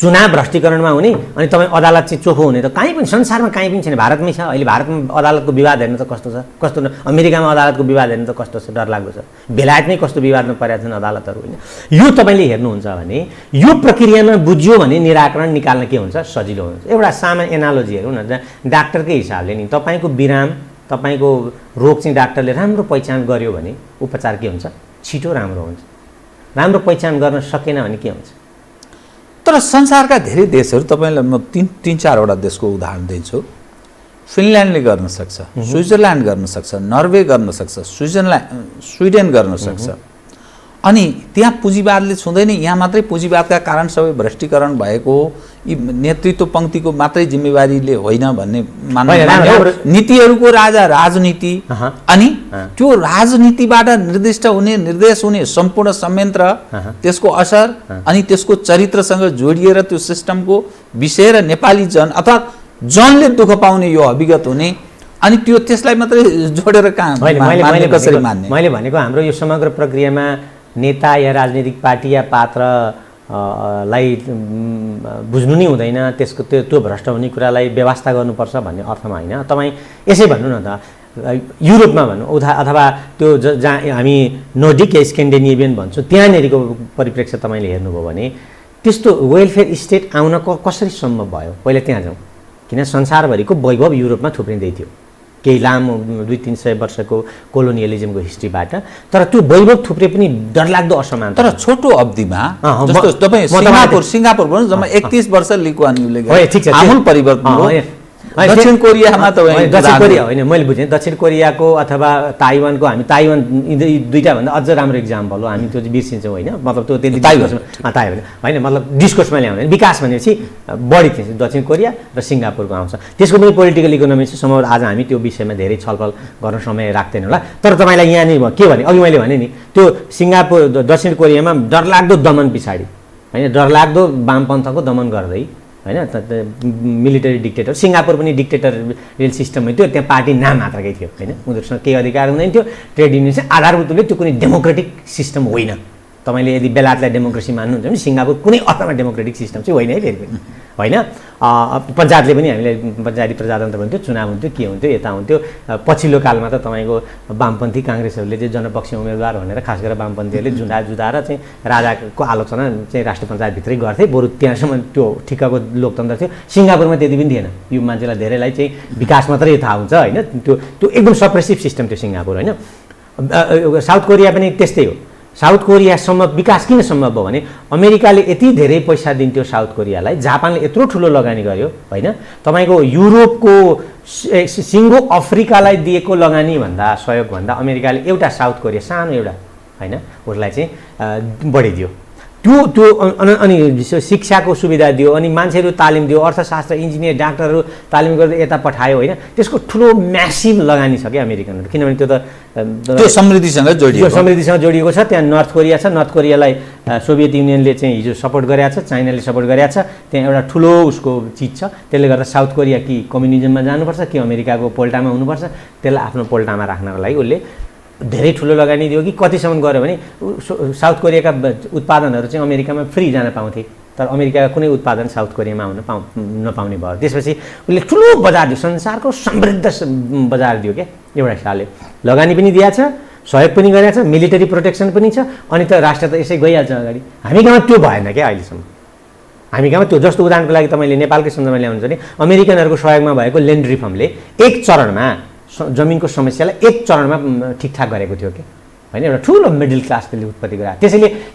चुनाव भ्रष्टीकरणमा हुने, अनि तपाईँ अदालत चाहिँ चोखो हुने त कहीँ पनि संसारमा कहीँ पनि छैन, भारतमै छ। अहिले भारतमा अदालतको विवाद हेर्नु त कस्तो छ, कस्तो न, अमेरिकामा अदालतको विवाद हेर्नु त कस्तो छ, डरलाग्दो छ, बेलायतमै कस्तो विवादमा परेका छन् अदालतहरू होइन। यो तपाईँले हेर्नुहुन्छ भने यो प्रक्रियामा बुझ्यो भने निराकरण निकाल्न के हुन्छ, सजिलो हुन्छ। एउटा सामान्य एनालोजी हेरौँ न, डाक्टरकै हिसाबले नि तपाईँको बिराम, तपाईँको रोग चाहिँ डाक्टरले राम्रो पहिचान गर्यो भने उपचार के हुन्छ, छिटो राम्रो हुन्छ। राम्रो पहिचान गर्न सकेन भने के हुन्छ? तर संसारका धेरै देशहरू, तपाईँलाई म तीन चारवटा देशको उदाहरण दिन्छु। फिनल्यान्डले गर्न सक्छ, स्विजरल्यान्ड गर्न सक्छ, नर्वे गर्न सक्छ, स्विडेन गर्न सक्छ। अनि त्यहाँ पुँजीवादले छुँदैन, यहाँ मात्रै पुँजीवादका कारण सबै भ्रष्टीकरण भएको हो, यी नेतृत्व पङ्क्तिको मात्रै जिम्मेवारीले होइन भन्ने मान्नु। नीतिहरूको राजा राजनीति, अनि त्यो राजनीतिबाट निर्दिष्ट हुने निर्देश हुने सम्पूर्ण संयन्त्र, त्यसको असर अनि त्यसको चरित्रसँग जोडिएर त्यो सिस्टमको विषय र नेपाली जन अथवा जनले दुःख पाउने यो अभिगत हुने, अनि त्यो त्यसलाई मात्रै जोडेर कहाँ कसरी मान्ने? मैले भनेको हाम्रो यो समग्र प्रक्रियामा नेता या राजनीतिक पार्टी या पात्र लाई बुझ्नु नै हुँदैन, त्यसको त्यो भ्रष्ट हुने कुरालाई व्यवस्था गर्नुपर्छ भन्ने अर्थमा होइन। तपाईँ यसै भन्नु न त, युरोपमा भनौँ अथवा त्यो जहाँ हामी नोर्डिक या स्क्यान्डिनेभियन भन्छौँ त्यहाँनिरको परिप्रेक्ष्य तपाईँले हेर्नुभयो भने त्यस्तो वेलफेयर स्टेट आउन कसरी सम्भव भयो? पहिला त्यहाँ जाउँ, किन संसारभरिको वैभव युरोपमा थुप्रिँदै थियो केही लामो 200-300 वर्षको कोलोनियलिजमको हिस्ट्रीबाट, तर त्यो वैभव थुप्रै पनि डरलाग्दो असमानता। तर छोटो अवधिमा जस्तो तपाईँ सिङ्गापुर भनौँ, जम्मा 31 वर्ष ली कुआन युले आमूल परिवर्तन हो। दक्षिण कोरियामा तपाईँ दक्षिण कोरिया होइन, मैले बुझेँ दक्षिण कोरियाको अथवा ताइवानको, हामी ताइवान दुईटा भन्दा अझ राम्रो इक्जाम्पल हो, हामी त्यो बिर्सिन्छौँ होइन, मतलब त्यो त्यति ताइवान होइन, मतलब डिस्कोर्समा ल्याउने विकास भनेपछि बढी थिएछ दक्षिण कोरिया र सिङ्गापुरको आउँछ। त्यसको पनि पोलिटिकल इकोनोमी छ, सम्भवतः आज हामी त्यो विषयमा धेरै छलफल गर्न समय राख्दैन होला। तर तपाईँलाई यहाँनिर के भने, अघि मैले भने नि त्यो सिङ्गापुर दक्षिण कोरियामा डरलाग्दो दमन पछाडि होइन, डरलाग्दो वामपन्थको दमन गर्दै होइन, मिलिटरी डिक्टेटर। सिङ्गापुर पनि डिक्टेटरियल सिस्टमै थियो, त्यहाँ पार्टी नाम मात्रकै थियो होइन, उनीहरूसँग केही अधिकार हुँदैन थियो। ट्रेड युनियन चाहिँ आधारभूत रूपले त्यो कुनै डेमोक्रेटिक सिस्टम होइन। तपाईँले यदि बेलायतलाई डेमोक्रेसी मान्नुहुन्छ भने सिङ्गापुर कुनै अर्थमा डेमोक्रेटिक सिस्टम चाहिँ होइन है, फेरि पनि होइन। पञ्चायतले पनि हामीलाई पञ्चायती प्रजातन्त्र भन्थ्यो, चुनाव हुन्थ्यो, के हुन्थ्यो, यता हुन्थ्यो। पछिल्लो कालमा त तपाईँको वामपन्थी काङ्ग्रेसहरूले चाहिँ जनपक्षीय उम्मेदवार भनेर खास गरेर वामपन्थीहरूले जुधाएर चाहिँ राजाको आलोचना चाहिँ राष्ट्रिय पञ्चायतभित्रै गर्थे, बरु त्यहाँसम्म त्यो ठिक्कको लोकतन्त्र थियो। सिङ्गापुरमा त्यति पनि थिएन, यो मान्छेलाई धेरैलाई चाहिँ विकास मात्रै थाहा हुन्छ होइन, त्यो एकदम सप्रेसिभ सिस्टम थियो सिङ्गापुर होइन। साउथ कोरिया पनि त्यस्तै हो। साउथ कोरियासम्म विकास किन सम्भव भयो भने अमेरिकाले यति धेरै पैसा दिन्थ्यो साउथ कोरियालाई, जापानले यत्रो ठुलो लगानी गर्यो होइन। तपाईँको युरोपको सिङ्गो अफ्रिकालाई दिएको लगानी भन्दा सहयोगभन्दा अमेरिकाले एउटा साउथ कोरिया सानो एउटा होइन उसलाई चाहिँ बढी दियो। त्यो अनि शिक्षाको सुविधा दियो, अनि मान्छेहरू तालिम दियो, अर्थशास्त्र इन्जिनियर डाक्टरहरू तालिम गर्दै यता पठायो होइन। त्यसको ठुलो म्यासिभ लगानी छ क्या अमेरिकनहरू, किनभने त्यो त्यो समृद्धिसँग जोडिएको छ। त्यहाँ नर्थ कोरिया छ, नर्थ कोरियालाई सोभियत युनियनले चाहिँ हिजो सपोर्ट गरेको छ, चाइनाले सपोर्ट गरेको छ। त्यहाँ एउटा ठुलो उसको चिज छ, त्यसले गर्दा साउथ कोरिया कि कम्युनिजममा जानुपर्छ कि अमेरिकाको पोल्टामा हुनुपर्छ, त्यसलाई आफ्नो पोल्टामा राख्नको लागि उसले धेरै ठुलो लगानी दियो। कि कतिसम्म गऱ्यो भने साउथ कोरियाका उत्पादनहरू चाहिँ अमेरिकामा फ्री जान पाउँथे, तर अमेरिकाका कुनै उत्पादन साउथ कोरियामा आउन नपाउने भयो। त्यसपछि उसले ठुलो बजार दियो, संसारको समृद्ध बजार दियो क्या एउटा हिसाबले। लगानी पनि दिएको छ, सहयोग पनि गरेको छ, मिलिटरी प्रोटेक्सन पनि छ, अनि त राष्ट्र त यसै गइहाल्छ अगाडि। हामी गाउँमा त्यो भएन क्या अहिलेसम्म। हामी गाउँमा त्यो जस्तो उदाहरणको लागि तपाईँले नेपालकै सन्दर्भमा ल्याउनुहुन्छ भने अमेरिकनहरूको सहयोगमा भएको ल्यान्ड रिफर्मले एक चरणमा जमिनको समस्यालाई एक चरणमा ठिकठाक गरेको थियो कि होइन। एउटा ठुलो मिडल क्लास त्यसले उत्पत्ति गरायो।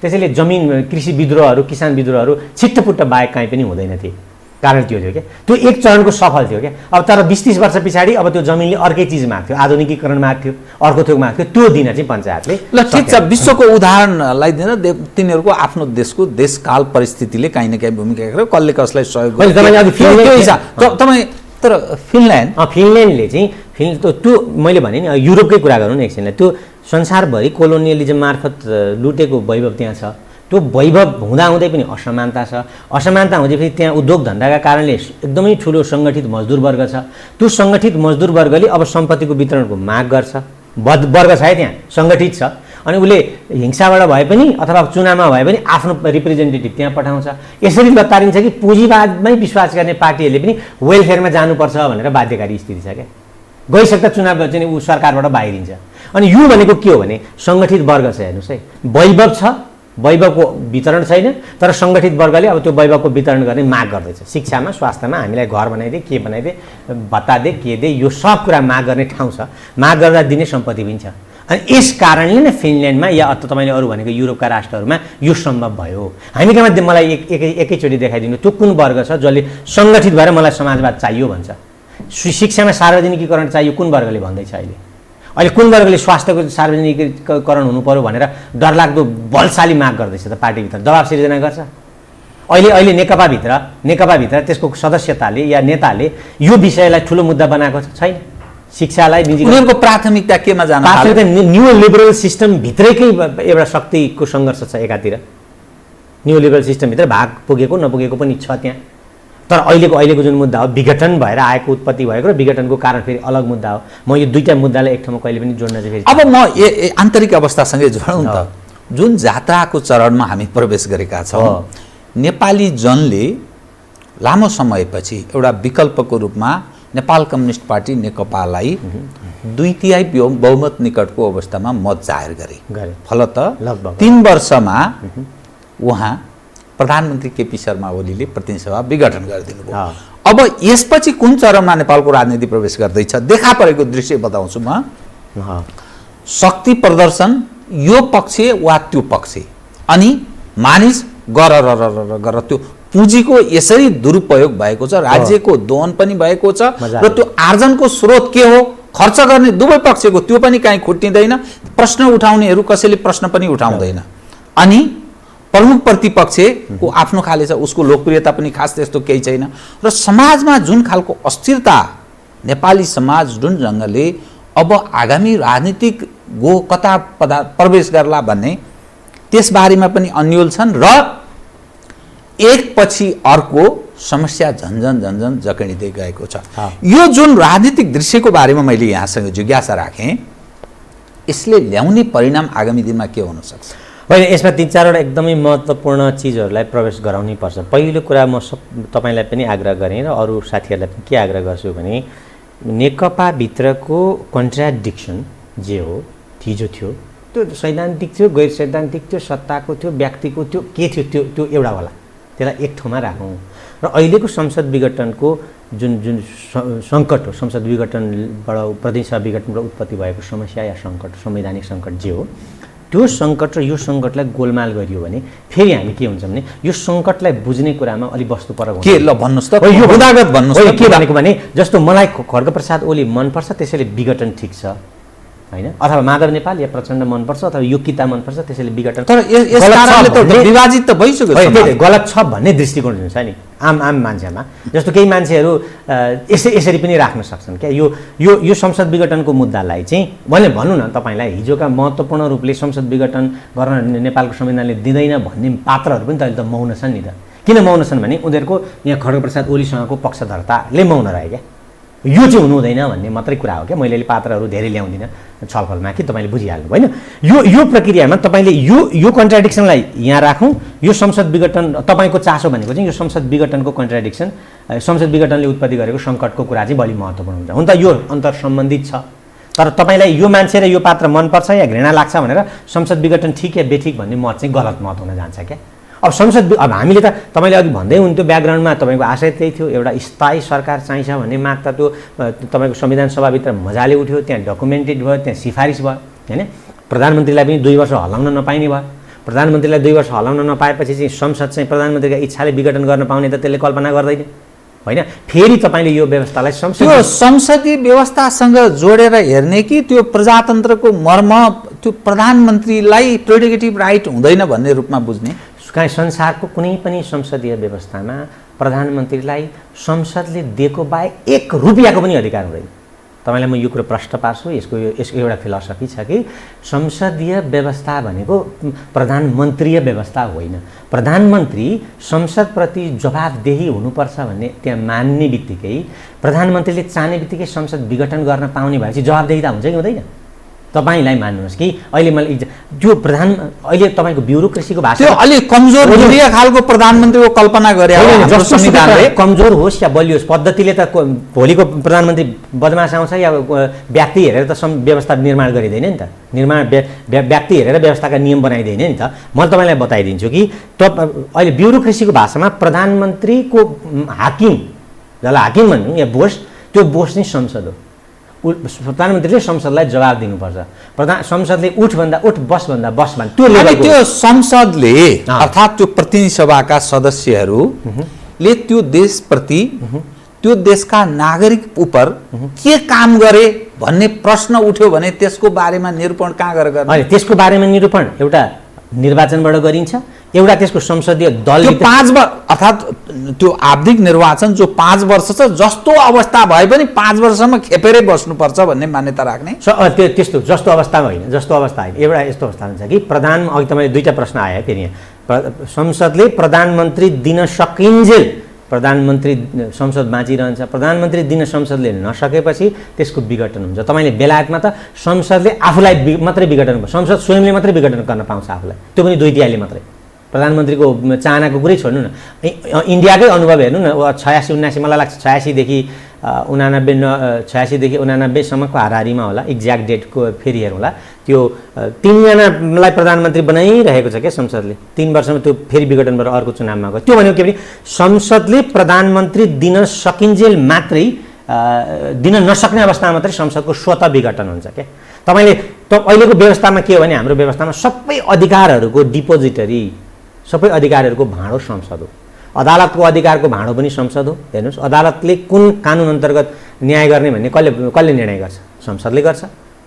त्यसैले जमिन कृषि विद्रोहहरू किसान विद्रोहहरू छिट्टपुट्ट बाहेक कहीँ पनि हुँदैन थिए, कारण त्यो थियो क्या। त्यो एक चरणको सफल थियो क्या। अब तर 20-30 वर्ष पछाडि अब त्यो जमिनले अर्कै चिज माग्थ्यो, आधुनिकीकरण माग्थ्यो, अर्को थोक माग्थ्यो। त्यो दिन चाहिँ पञ्चायतले ल ठिक छ, विश्वको उदाहरणलाई दिएर तिनीहरूको आफ्नो देशको देशकाल परिस्थितिले काहीँ न काहीँ भूमिका खेलेर कसले कसलाई सहयोग गर्छ। तपाईँ तर फिनल्यान्डले चाहिँ त्यो मैले भने नि युरोपकै कुरा गरौँ न एकछिनलाई, त्यो संसारभरि कोलोनियलिजम मार्फत लुटेको वैभव त्यहाँ छ। त्यो वैभव हुँदाहुँदै पनि असमानता छ। असमानता हुँदाखेरि त्यहाँ उद्योग धन्दाका कारणले एकदमै ठुलो सङ्गठित मजदुर वर्ग छ। त्यो सङ्गठित मजदुर वर्गले अब सम्पत्तिको वितरणको माग गर्छ। वर्ग छ है त्यहाँ, सङ्गठित छ, अनि उसले हिंसाबाट भए पनि अथवा चुनावमा भए पनि आफ्नो रिप्रेजेन्टेटिभ त्यहाँ पठाउँछ। यसरी लतारिन्छ कि पुँजीवादमै विश्वास गर्ने पार्टीहरूले पनि वेलफेयरमा जानुपर्छ भनेर बाध्यकारी स्थिति छ क्या। गइसक्दा चुनाव चाहिँ ऊ सरकारबाट बाहिरिन्छ। अनि यो भनेको के हो भने सङ्गठित वर्ग छ। हेर्नुहोस् है, वैभव छ, वैभवको वितरण छैन, तर सङ्गठित वर्गले अब त्यो वैभवको वितरण गर्ने माग गर्दैछ। शिक्षामा, स्वास्थ्यमा हामीलाई घर बनाइदे, के बनाइदे, भत्ता दे, के दे, यो सब कुरा माग गर्ने ठाउँ छ। माग गर्दा दिने सम्पत्ति पनि छ। अनि यस कारणले नै फिनल्यान्डमा या तपाईँले अरू भनेको युरोपका राष्ट्रहरूमा यो सम्भव भयो। हामी कहाँ मलाई एकैचोटि देखाइदिनु त्यो कुन वर्ग छ जसले सङ्गठित भएर मलाई समाजवाद चाहियो भन्छ। शिक्षामा सार्वजनिकीकरण चाहियो कुन वर्गले भन्दैछ अहिले? अहिले कुन वर्गले स्वास्थ्यको सार्वजनिकीकरण हुनु पर्यो भनेर डरलाग्दो बलशाली माग गर्दैछ त पार्टीभित्र जवाब सिर्जना गर्छ अहिले नेकपाभित्र त्यसको सदस्यताले या नेताले यो विषयलाई ठुलो मुद्दा बनाएको छैन शिक्षालाई उनीहरूको प्राथमिकता केमा जान थाल्यो न्यू लिबरल सिस्टम भित्रैकै एउटा शक्तिको सङ्घर्ष छ एकातिर न्यू लिबरल सिस्टमभित्र भाग पुगेको नपुगेको पनि छ त्यहाँ तर अहिलेको जुन मुद्दा हो विघटन भएर आएको उत्पत्ति भएको र विघटनको कारण फेरि अलग मुद्दा हो म यो दुईटा मुद्दालाई एक ठाउँमा कहिले पनि जोड्न चाहिँ अब म आन्तरिक अवस्थासँगै जोडौँ त जुन जात्राको चरणमा हामी प्रवेश गरेका छौँ नेपाली जनले लामो समयपछि एउटा विकल्पको रूपमा नेपाल कम्युनिस्ट पार्टी नेकपालाई 2/3 बहुमत निकटको अवस्थामा मत जाहेर गरे फलत 3 वर्षमा उहाँ प्रधानमन्त्री केपी शर्मा ओलीले प्रतिनिधि सभा विघटन गरिदिनु भयो अब यसपछि कुन चरणमा नेपालको राजनीति प्रवेश गर्दैछ देखा परेको दृश्य बताउँछु म शक्ति प्रदर्शन यो पक्ष वा त्यो पक्ष अनि मानिस गर त्यो पुँजीको यसरी दुरुपयोग भएको छ राज्यको दोहन पनि भएको छ र त्यो आर्जनको स्रोत के हो खर्च गर्ने दुवै पक्षको त्यो पनि कहीँ खुट्टिँदैन प्रश्न उठाउनेहरू कसैले प्रश्न पनि उठाउँदैन अनि प्रमुख प्रतिपक्षको आफ्नो खाले छ उसको लोकप्रियता पनि खास त्यस्तो केही छैन र समाजमा जुन खालको अस्थिरता नेपाली समाज जुन ढङ्गले अब आगामी राजनीतिक कता प्रवेश गर्ला भन्ने त्यसबारेमा पनि अन्यल छन् र एकपछि अर्को समस्या झन्झन जकडिँदै गएको छ यो जुन राजनीतिक दृश्यको बारेमा मैले यहाँसँग जिज्ञासा राखेँ यसले ल्याउने परिणाम आगामी दिनमा के हुन सक्छ होइन यसमा 3-4वटा एकदमै महत्त्वपूर्ण चिजहरूलाई प्रवेश गराउनै पर्छ पहिलो कुरा म तपाईँलाई पनि आग्रह गरेँ र अरू साथीहरूलाई पनि के आग्रह गर्छु भने नेकपाभित्रको कन्ट्राडिक्सन जे हो थिजो थियो त्यो सैद्धान्तिक थियो गैर सैद्धान्तिक थियो सत्ताको थियो व्यक्तिको थियो के थियो त्यो एउटा होला त्यसलाई एक ठाउँमा राखौँ र अहिलेको संसद विघटनको जुन सङ्कट हो संसद विघटनबाट प्रतिनिधि सभा विघटनबाट उत्पत्ति भएको समस्या या सङ्कट संवैधानिक सङ्कट जे हो त्यो सङ्कट र यो सङ्कटलाई गोलमाल गरियो भने फेरि हामी के हुन्छ भने यो सङ्कटलाई बुझ्ने कुरामा अलिक वस्तु परक हुन्छ के ल भन्नुस् त यो बुदागत भन्नुस् के भनेको भने जस्तो मलाई खड्गप्रसाद ओली मनपर्छ त्यसैले विघटन ठिक छ हैन अथवा माधव नेपाल या प्रचण्ड मनपर्छ अथवा यो किता मनपर्छ त्यसैले विघटन तर यस कारणले त विभाजित त भइसक्यो गलत छ भन्ने दृष्टिकोण हुन्छ नि आम मान्छेमा जस्तो केही मान्छेहरू यसरी पनि राख्न सक्छन् क्या यो संसद विघटनको मुद्दालाई चाहिँ भनौँ न तपाईँलाई हिजोका महत्त्वपूर्ण रूपले संसद विघटन गर्न नेपालको संविधानले दिँदैन भन्ने पात्रहरू पनि त अहिले त मौन छन् नि त किन मौन छन् भने उनीहरूको यहाँ खड्गप्रसाद ओलीसँगको पक्षधरताले मौन रहे क्या यो चाहिँ हुनु हुँदैन भन्ने मात्रै कुरा हो क्या मैले अहिले पात्रहरू धेरै ल्याउँदिनँ छलफलमा कि तपाईँले बुझिहाल्नु होइन यो प्रक्रियामा तपाईँले यो कन्ट्राडिक्सनलाई यहाँ राखौँ यो संसद विघटन तपाईँको चासो भनेको चाहिँ यो संसद विघटनको कन्ट्राडिक्सन संसद विघटनले उत्पत्ति गरेको सङ्कटको कुरा चाहिँ बढी महत्त्वपूर्ण हुन्छ हुन त यो अन्तर सम्बन्धित छ तर तपाईँलाई यो मान्छे र यो पात्र मनपर्छ या घृणा लाग्छ भनेर संसद विघटन ठिक या बेठिक भन्ने मत चाहिँ गलत मत हुन जान्छ क्या अब अब हामीले त तपाईँले अघि भन्दै हुन्थ्यो ब्याकग्राउन्डमा तपाईँको आशय त्यही थियो एउटा स्थायी सरकार चाहिन्छ भन्ने माग त त्यो तपाईँको संविधान सभाभित्र मजाले उठ्यो त्यहाँ डकुमेन्टेड भयो त्यहाँ सिफारिस भयो होइन प्रधानमन्त्रीलाई पनि 2 वर्ष हल्लाउन नपाइने भयो प्रधानमन्त्रीलाई 2 वर्ष हल्लाउन नपाएपछि चाहिँ संसद चाहिँ प्रधानमन्त्रीका इच्छाले विघटन गर्न पाउने त त्यसले कल्पना गर्दैन होइन फेरि तपाईँले यो व्यवस्थालाई संसदीय व्यवस्थासँग जोडेर हेर्ने कि त्यो प्रजातन्त्रको मर्म त्यो प्रधानमन्त्रीलाई प्रेरोगेटिभ राइट हुँदैन भन्ने रूपमा बुझ्ने कहीँ संसारको कुनै पनि संसदीय व्यवस्थामा प्रधानमन्त्रीलाई संसदले दिएको बाहेक 1 रुपियाँको पनि अधिकार हुँदैन तपाईँलाई म यो कुरो प्रश्न पार्छु यसको एउटा फिलोसफी छ कि संसदीय व्यवस्था भनेको प्रधानमन्त्रीय व्यवस्था होइन प्रधानमन्त्री संसदप्रति जवाबदेही हुनुपर्छ भन्ने त्यहाँ मान्ने बित्तिकै प्रधानमन्त्रीले चाहने बित्तिकै संसद विघटन गर्न पाउने भएपछि जवाबदेहिता हुन्छ कि हुँदैन तपाईलाई मान्नुहोस् कि अहिले मैले त्यो अहिले तपाईँको ब्युरोक्रेसीको भाषा त्यो अलि कमजोर हुने खालको प्रधानमन्त्रीको कल्पना गरे हाम्रो संविधानले कमजोर होस् या बलियोस् पद्धतिले त भोलिको प्रधानमन्त्री बदमास आउँछ या व्यक्ति हेरेर त व्यवस्था निर्माण गरिँदैन नि त व्यक्ति हेरेर व्यवस्थाका नियम बनाइदैन नि त म तपाईँलाई बताइदिन्छु कि अहिले ब्युरोक्रेसीको भाषामा प्रधानमन्त्रीको हाकिम जसलाई हाकिम भन्छौँ या बोस त्यो बोस चाहिँ संसद हो प्रधानमन्त्रीले संसदलाई जवाब दिनुपर्छ संसदले उठ बस भन्दा बस भन्छ त्यो संसदले अर्थात् त्यो प्रतिनिधि सभाका सदस्यहरूले त्यो देशप्रति त्यो देशका नागरिक उप के काम गरे भन्ने प्रश्न उठ्यो भने त्यसको बारेमा निरूपण कहाँ गरेर गर्ने? होइन, त्यसको बारेमा निरूपण एउटा निर्वाचनबाट गरिन्छ, एउटा त्यसको संसदीय दल त्यो 5 वर्ष अर्थात् त्यो आवधिक निर्वाचन जो 5 वर्ष छ, जस्तो अवस्था भए पनि 5 वर्षसम्म खेपेरै बस्नुपर्छ भन्ने मान्यता राख्ने? त्यस्तो जस्तो अवस्थामा होइन, जस्तो अवस्था होइन। एउटा यस्तो अवस्था हुन्छ कि अघि तपाईँले दुईवटा प्रश्न आयो फेरि यहाँ, संसदले प्रधानमन्त्री दिन सकिन्जेल प्रधानमन्त्री संसद बाँचिरहन्छ, प्रधानमन्त्री दिन संसदले नसकेपछि त्यसको विघटन हुन्छ। तपाईँले बेलायतमा त संसदले आफूलाई मात्रै विघटन, संसद स्वयंले मात्रै विघटन गर्न पाउँछ आफूलाई, त्यो पनि 2/3 मात्रै। प्रधानमन्त्रीको चाहनाको कुरै छोड्नु न, इन्डियाकै अनुभव हेर्नु न, 86-79 मलाई लाग्छ 86देखि 89सम्मको हाराहारीमा होला, एक्ज्याक्ट डेटको फेरि हेरौँला, त्यो 3जनालाई प्रधानमन्त्री बनाइरहेको छ क्या संसदले। 3 वर्षमा त्यो फेरि विघटनबाट अर्को चुनावमा गयो। त्यो भनेको के भने संसदले प्रधानमन्त्री दिन सकिन्जेल मात्रै, दिन नसक्ने अवस्थामा मात्रै संसदको स्वतः विघटन हुन्छ क्या। तपाईँले अहिलेको व्यवस्थामा के हो भने हाम्रो व्यवस्थामा सबै अधिकारहरूको डिपोजिटरी, सबै अधिकारहरूको भाँडो संसद हो। अदालतको अधिकारको भाँडो पनि संसद हो। हेर्नुहोस्, अदालतले कुन कानुन अन्तर्गत न्याय गर्ने भन्ने कसले निर्णय गर्छ? संसदले गर्छ।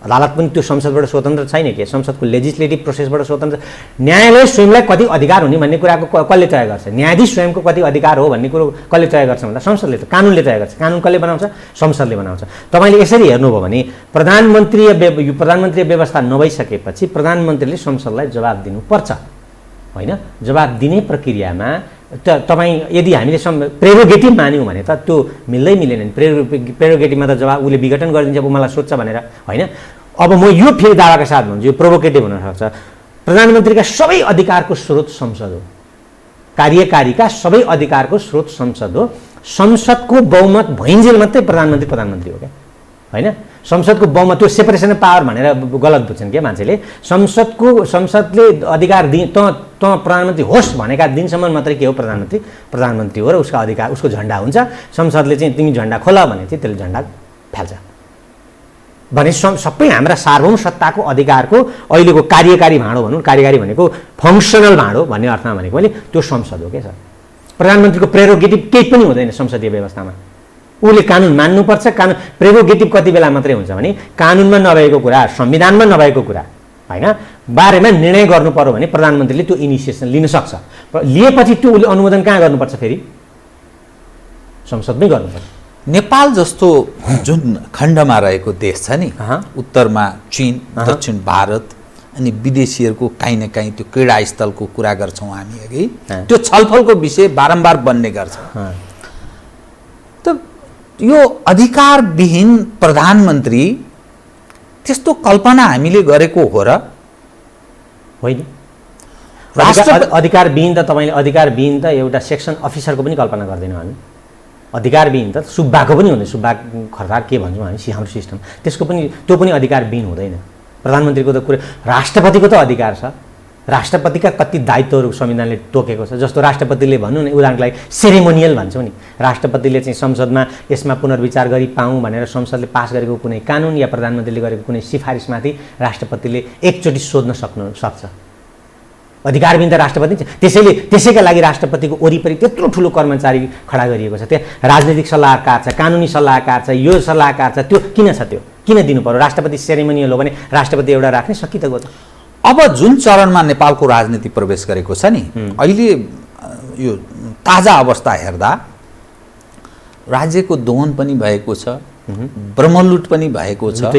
अदालत पनि त्यो संसदबाट स्वतन्त्र छैन कि, संसदको लेजिस्लेटिभ प्रोसेसबाट स्वतन्त्र। न्यायालय स्वयंलाई कति अधिकार हुने भन्ने कुराको कसले तय गर्छ? न्यायाधीश स्वयंको कति अधिकार हो भन्ने कुरो कसले तय गर्छ भन्दा संसदले, कानुनले तय गर्छ। कानुन कसले बनाउँछ? संसदले बनाउँछ। तपाईँले यसरी हेर्नुभयो भने प्रधानमन्त्रीय व्यवस्था नभइसकेपछि प्रधानमन्त्रीले संसदलाई जवाब दिनुपर्छ, होइन? जवाब दिने प्रक्रियामा तपाईँ यदि हामीले प्रेरोगेटिभ मान्यौँ भने त त्यो मिल्दैन। प्रेरोगेटिभमा त जवाब उसले विघटन गरिदिन्छ, ऊ मलाई सोध्छ भनेर, होइन? अब म यो फेरि दावाका साथ भन्छु, यो प्रोभोकेटिभ हुनसक्छ। प्रधानमन्त्रीका सबै अधिकारको स्रोत संसद हो, कार्यकारीका सबै अधिकारको स्रोत संसद हो। संसदको बहुमत भइन्जेल मात्रै प्रधानमन्त्री हो क्या, होइन? संसदको बहुमत, त्यो सेपरेसन अफ पावर भनेर गलत बुझ्छन् क्या मान्छेले। संसदले अधिकार त प्रधानमन्त्री होस् भनेका दिनसम्म मात्रै के हो? प्रधानमन्त्री हो र उसका अधिकार, उसको झन्डा हुन्छ। संसदले चाहिँ तिमी झन्डा खोला भने चाहिँ त्यसले झन्डा फाल्छ भने सबै हाम्रा सार्वभौम सत्ताको अधिकारको अहिलेको कार्यकारी भाँडो भनौँ, कार्यकारी भनेको फङ्सनल भाँडो भन्ने अर्थमा भनेको मैले त्यो संसद हो क्या सर। प्रधानमन्त्रीको प्रेरोगेटिभ केही पनि हुँदैन संसदीय व्यवस्थामा। उसले कानुन मान्नुपर्छ। कानुन प्रेरोगेटिभ कति बेला मात्रै हुन्छ भने कानुनमा नभएको कुरा, संविधानमा नभएको कुरा, होइन, बारेमा निर्णय गर्नु पर्यो भने प्रधानमन्त्रीले त्यो इनिसिएसन लिन सक्छ। लिएपछि त्यो उसले अनुमोदन कहाँ गर्नुपर्छ? फेरि संसदमै गर्नुपर्छ। नेपाल जस्तो जुन खण्डमा रहेको देश छ नि, उत्तरमा चीन, दक्षिण भारत, अनि विदेशीहरूको काहीँ न काहीँ त्यो क्रीडा स्थलको कुरा गर्छौँ हामी अघि, त्यो छलफलको विषय बारम्बार बन्ने गर्छ। त यो अधिकारविहीन प्रधानमन्त्री त्यस्तो कल्पना हामीले गरेको हो र होइन? अधिकारविहीन त तपाईँले अधिकारविहीन त एउटा सेक्सन अफिसरको पनि कल्पना गर्दैनौँ हामी। अधिकारविहीन त सुब्बाको पनि हुँदैन। सुब्बा खर्तार के भन्छौँ हामी, हाम्रो सिस्टम, त्यसको पनि त्यो पनि अधिकारविहीन हुँदैन। प्रधानमन्त्रीको त कुरा, राष्ट्रपतिको त अधिकार छ। राष्ट्रपतिका कति दायित्वहरू संविधानले तोकेको छ। जस्तो राष्ट्रपतिले भन्नु न, उदाहरणको लागि सेरेमोनियल भन्छौँ नि, राष्ट्रपतिले चाहिँ संसदमा यसमा पुनर्विचार गरी पाऊँ भनेर संसदले पास गरेको कुनै कानुन या प्रधानमन्त्रीले गरेको कुनै सिफारिसमाथि राष्ट्रपतिले एकचोटि सोध्न सक्छ। अधिकारविहीन त राष्ट्रपति छ। त्यसैका लागि राष्ट्रपतिको वरिपरि त्यत्रो ठुलो कर्मचारी खडा गरिएको छ। त्यहाँ राजनीतिक सल्लाहकार छ, कानुनी सल्लाहकार छ, यो सल्लाहकार छ। त्यो किन छ? त्यो किन दिनु पर्यो? राष्ट्रपति सेरेमोनियल हो भने राष्ट्रपति एउटा राख्ने सकि त गयो त। अब जुन चरणमा नेपालको राजनीति प्रवेश गरेको छ नि, अहिले यो ताजा अवस्था हेर्दा राज्यको दोहन पनि भएको छ, ब्रह्मलुट पनि भएको छ।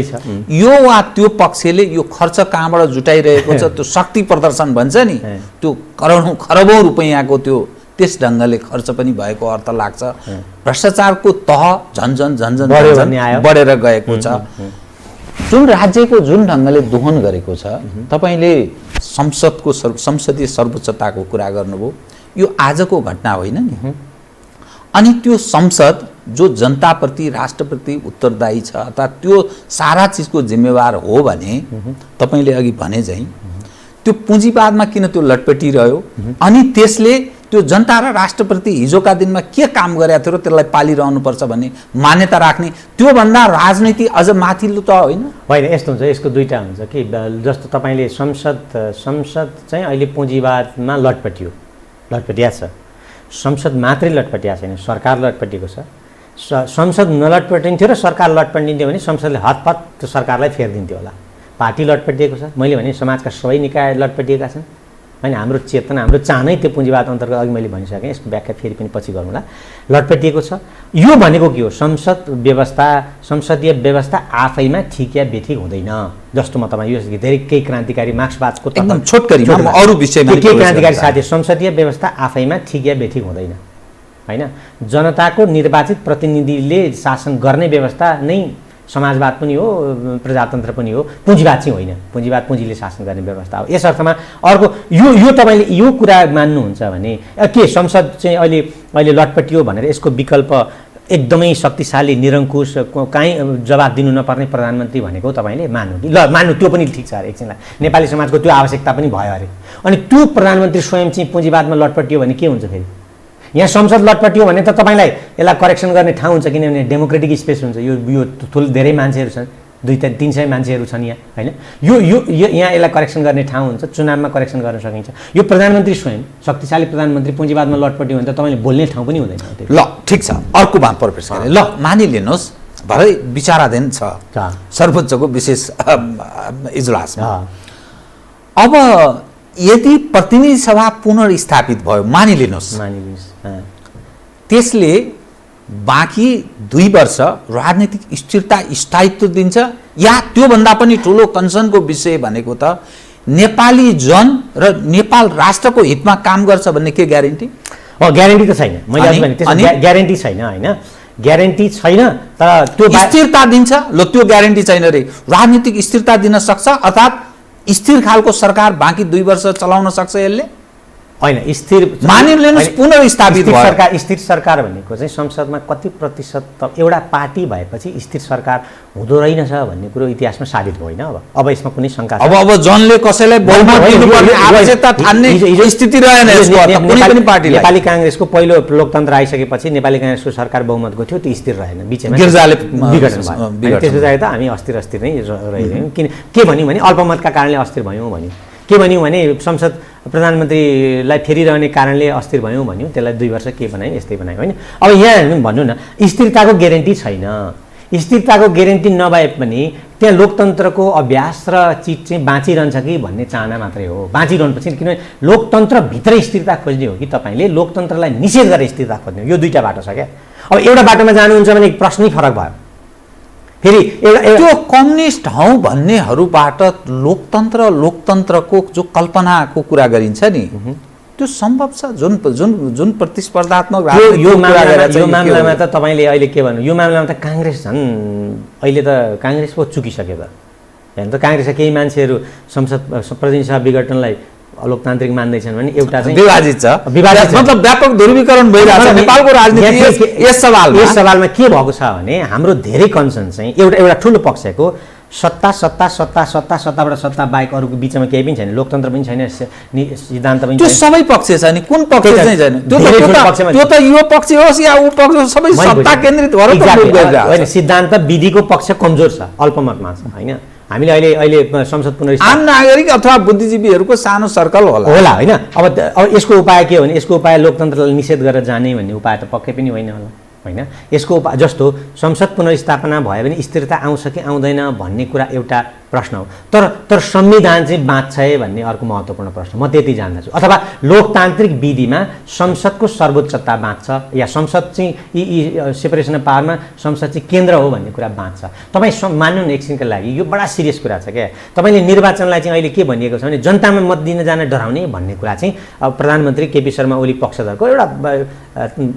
यो वा त्यो पक्षले यो खर्च कहाँबाट जुटाइरहेको छ, त्यो शक्ति प्रदर्शन भन्छ नि, त्यो खरबौँ रुपैयाँको त्यो त्यस ढङ्गले खर्च पनि भएको अर्थ लाग्छ। भ्रष्टाचारको तह झन्झन बढेर गएको छ। जुन राज्यको जुन ढङ्गले दोहन गरेको छ, तपाईँले संसदीय सर्वोच्चताको कुरा गर्नुभयो, यो आजको घटना होइन नि। अनि त्यो संसद जो जनताप्रति, राष्ट्रप्रति उत्तरदायी छ, अर्थात् त्यो सारा चिजको जिम्मेवार हो भने तपाईँले अघि भने चाहिँ त्यो पुँजीवादमा किन त्यो लटपटिरह्यो? अनि त्यसले त्यो जनता र राष्ट्रप्रति हिजोका दिनमा के काम गरेको थियो र त्यसलाई पालिरहनुपर्छ भन्ने मान्यता राख्ने, त्योभन्दा राजनीति अझ माथिल्लो त होइन? होइन, यस्तो हुन्छ, यसको दुईवटा हुन्छ कि जस्तो तपाईँले संसद चाहिँ अहिले पुँजीवादमा लटपटिया छ। संसद मात्रै लटपटिया छैन, सरकार लटपटिएको छ। संसद नलटपटिन्थ्यो र सरकार लटपटिन्थ्यो भने संसदले हतपत त्यो सरकारलाई फेरिदिन्थ्यो होला। पार्टी लटपटिएको छ, मैले भने समाजका सबै निकाय लटपटिएका छन् होइन। हाम्रो चेतना, हाम्रो चाहनै त्यो पुँजीवाद अन्तर्गत अघि मैले भनिसकेँ, यसको व्याख्या फेरि पनि पछि गरौँला। लटपटिएको छ। यो भनेको के हो? संसदीय व्यवस्था आफैमा ठिक या बेठिक हुँदैन। जस्तो म तपाईँ यो धेरै केही क्रान्तिकारी मार्क्सवादको एकदम छोटकरीमा अरू विषयमा केही क्रान्तिकारी साथी, संसदीय व्यवस्था आफैमा ठिक या बेठिक हुँदैन होइन। जनताको निर्वाचित प्रतिनिधिले शासन गर्ने व्यवस्था नै समाजवाद पनि हो, प्रजातन्त्र पनि हो, पुँजीवाद चाहिँ होइन। पुँजीवाद पुँजीले शासन गर्ने व्यवस्था हो। यस अर्थमा अर्को यो तपाईँले यो कुरा मान्नुहुन्छ भने के संसद चाहिँ अहिले लटपटियो भनेर यसको विकल्प एकदमै शक्तिशाली निरङ्कुश कहीँ जवाब दिनु नपर्ने प्रधानमन्त्री भनेको तपाईँले मान्नु कि? ल मान्नु, त्यो पनि ठिक छ अरे एकछिनलाई। नेपाली समाजको त्यो आवश्यकता पनि भयो अरे। अनि त्यो प्रधानमन्त्री स्वयं चाहिँ पुँजीवादमा लटपटियो भने के हुन्छ फेरि? यहाँ संसद लटपटियो भने त तपाईँलाई यसलाई करेक्सन गर्ने ठाउँ हुन्छ, किनभने डेमोक्रेटिक स्पेस हुन्छ। यो धेरै मान्छेहरू छन्, 200-300 मान्छेहरू छन् यहाँ होइन। यो यहाँ यसलाई करेक्सन गर्ने ठाउँ हुन्छ, चुनावमा करेक्सन गर्न सकिन्छ। यो प्रधानमन्त्री स्वयं शक्तिशाली प्रधानमन्त्री पुँजीवादमा लटपटियो भने त तपाईँले बोल्ने ठाउँ पनि हुँदैन। ल ठिक छ, अर्कोमा प्रवेश गरे। ल मानिलिनुहोस् भरै विचाराधीन छ सर्वोच्चको विशेष इजलासमा। अब यदि प्रतिनिधि सभा पुनर्स्थापित भयो मानिलिनुहोस्, त्यसले बाँकी 2 वर्ष राजनीतिक स्थिरता स्थायित्व दिन्छ या त्योभन्दा पनि ठुलो कन्सर्नको विषय भनेको त नेपाली जन र नेपाल राष्ट्रको हितमा काम गर्छ भन्ने के ग्यारेन्टी? ग्यारेन्टी त छैन। मैले अघि भने त्यसको ग्यारेन्टी छैन होइन, ग्यारेन्टी छैन। तर त्यो स्थिरता दिन्छ। ल त्यो ग्यारेन्टी छैन रे, राजनीतिक स्थिरता दिन सक्छ अर्थात् स्थिर खालको सरकार बाँकी 2 वर्ष चलाउन सक्छ यसले होइन। स्थिर मानिलिनुहोस् पुनर्स्थापित सरकार, स्थिर सरकार भनेको चाहिँ संसदमा कति प्रतिशत एउटा पार्टी भएपछि स्थिर सरकार हुँदो रहेनछ भन्ने कुरो इतिहासमा साबित होइन। अब यसमा कुनै शङ्का छैन। अब जनले कसैलाई बहुमत दिनुपर्ने आवश्यकता ठान्ने स्थिति रहेन यसको अर्थ कुनै पनि पार्टीलाई। नेपाली कांग्रेसको पहिलो लोकतन्त्र आइसकेपछि नेपाली कांग्रेसको सरकार बहुमतको थियो, त्यो स्थिर रहेन, बिचमा गिर्जाले विघटन भयो। त्यसपछि त हामी अस्थिर नै रहिरह्यौँ। किन के भन्यौँ भने अल्पमतका कारणले अस्थिर भयौँ भन्यौँ। के भन्यौँ भने संसद प्रधानमन्त्रीलाई फेरिरहने कारणले अस्थिर भयौँ भन्यौँ। त्यसलाई 2 वर्ष के बनायौँ, यस्तै बनायौँ होइन। अब यहाँ भन्नु न, स्थिरताको ग्यारेन्टी छैन। स्थिरताको ग्यारेन्टी नभए पनि त्यहाँ लोकतन्त्रको अभ्यास र चिज चाहिँ बाँचिरहन्छ कि भन्ने चाहना मात्रै हो। बाँचिरहनुपर्छ, किनभने लोकतन्त्रभित्रै स्थिरता खोज्ने हो कि तपाईँले लोकतन्त्रलाई निषेध गरेर स्थिरता खोज्ने हो? यो 2टा बाटो छ क्या। अब एउटा बाटोमा जानुहुन्छ भने प्रश्नै फरक भयो। फेरि त्यो कम्युनिस्ट हौ भन्नेहरूबाट लोकतन्त्रको जो कल्पनाको कुरा गरिन्छ नि, त्यो सम्भव छ? जुन प्रतिस्पर्धात्मक यो मामलामा त तपाईँले अहिले के भन्नु, यो मामलामा त काङ्ग्रेस झन् अहिले त काङ्ग्रेस पो चुकिसक्यो त। हेर्नु त काङ्ग्रेसका केही मान्छेहरू संसद प्रतिनिधि सभा विघटनलाई लोकतान्त्रिक मान्दैछन् भने एउटा चाहिँ विभाजित छ, मतलब व्यापक ध्रुवीकरण भइरहेको छ नेपालको राजनीति। यस सवालमा के भएको छ भने हाम्रो धेरै कन्सर्न चाहिँ एउटा ठुलो पक्षको सत्ताबाट सत्ता बाहेक अरूको बिचमा केही पनि छैन, लोकतन्त्र पनि छैन, सिद्धान्त पनि छैन। त्यो सबै पक्ष छ नि, कुन पक्ष चाहिँ छैन? त्यो त यो पक्ष होस् या ऊ पक्ष होस्, सबै सत्ता केन्द्रित भएर होइन। सिद्धान्त विधिको पक्ष कमजोर छ, अल्पमतमा छ होइन। हामीले अहिले संसद पुनर्स्थापना आम नागरिक अथवा बुद्धिजीवीहरूको सानो सर्कल होला होइन। अब यसको उपाय के हो भने यसको उपाय लोकतन्त्रलाई निषेध गरेर जाने भन्ने उपाय त पक्कै पनि होइन होला होइन। यसको उपाय जस्तो संसद पुनर्स्थापना भयो भने स्थिरता आउँछ कि आउँदैन भन्ने कुरा एउटा प्रश्न हो। तर संविधान चाहिँ बाँच्छ है भन्ने अर्को महत्त्वपूर्ण प्रश्न, म त्यति जान्दछु। अथवा लोकतान्त्रिक विधिमा संसदको सर्वोच्चता बाँच्छ या संसद चाहिँ यी सेपरेसन अफ पावरमा संसद चाहिँ केन्द्र हो भन्ने कुरा बाँच्छ। तपाईँ मान्नु न एकछिनको लागि, यो बडा सिरियस कुरा छ क्या। तपाईँले निर्वाचनलाई चाहिँ अहिले के भनिएको छ भने जनतामा मत दिन जान डराउने भन्ने कुरा चाहिँ प्रधानमन्त्री केपी शर्मा ओली पक्षधरको एउटा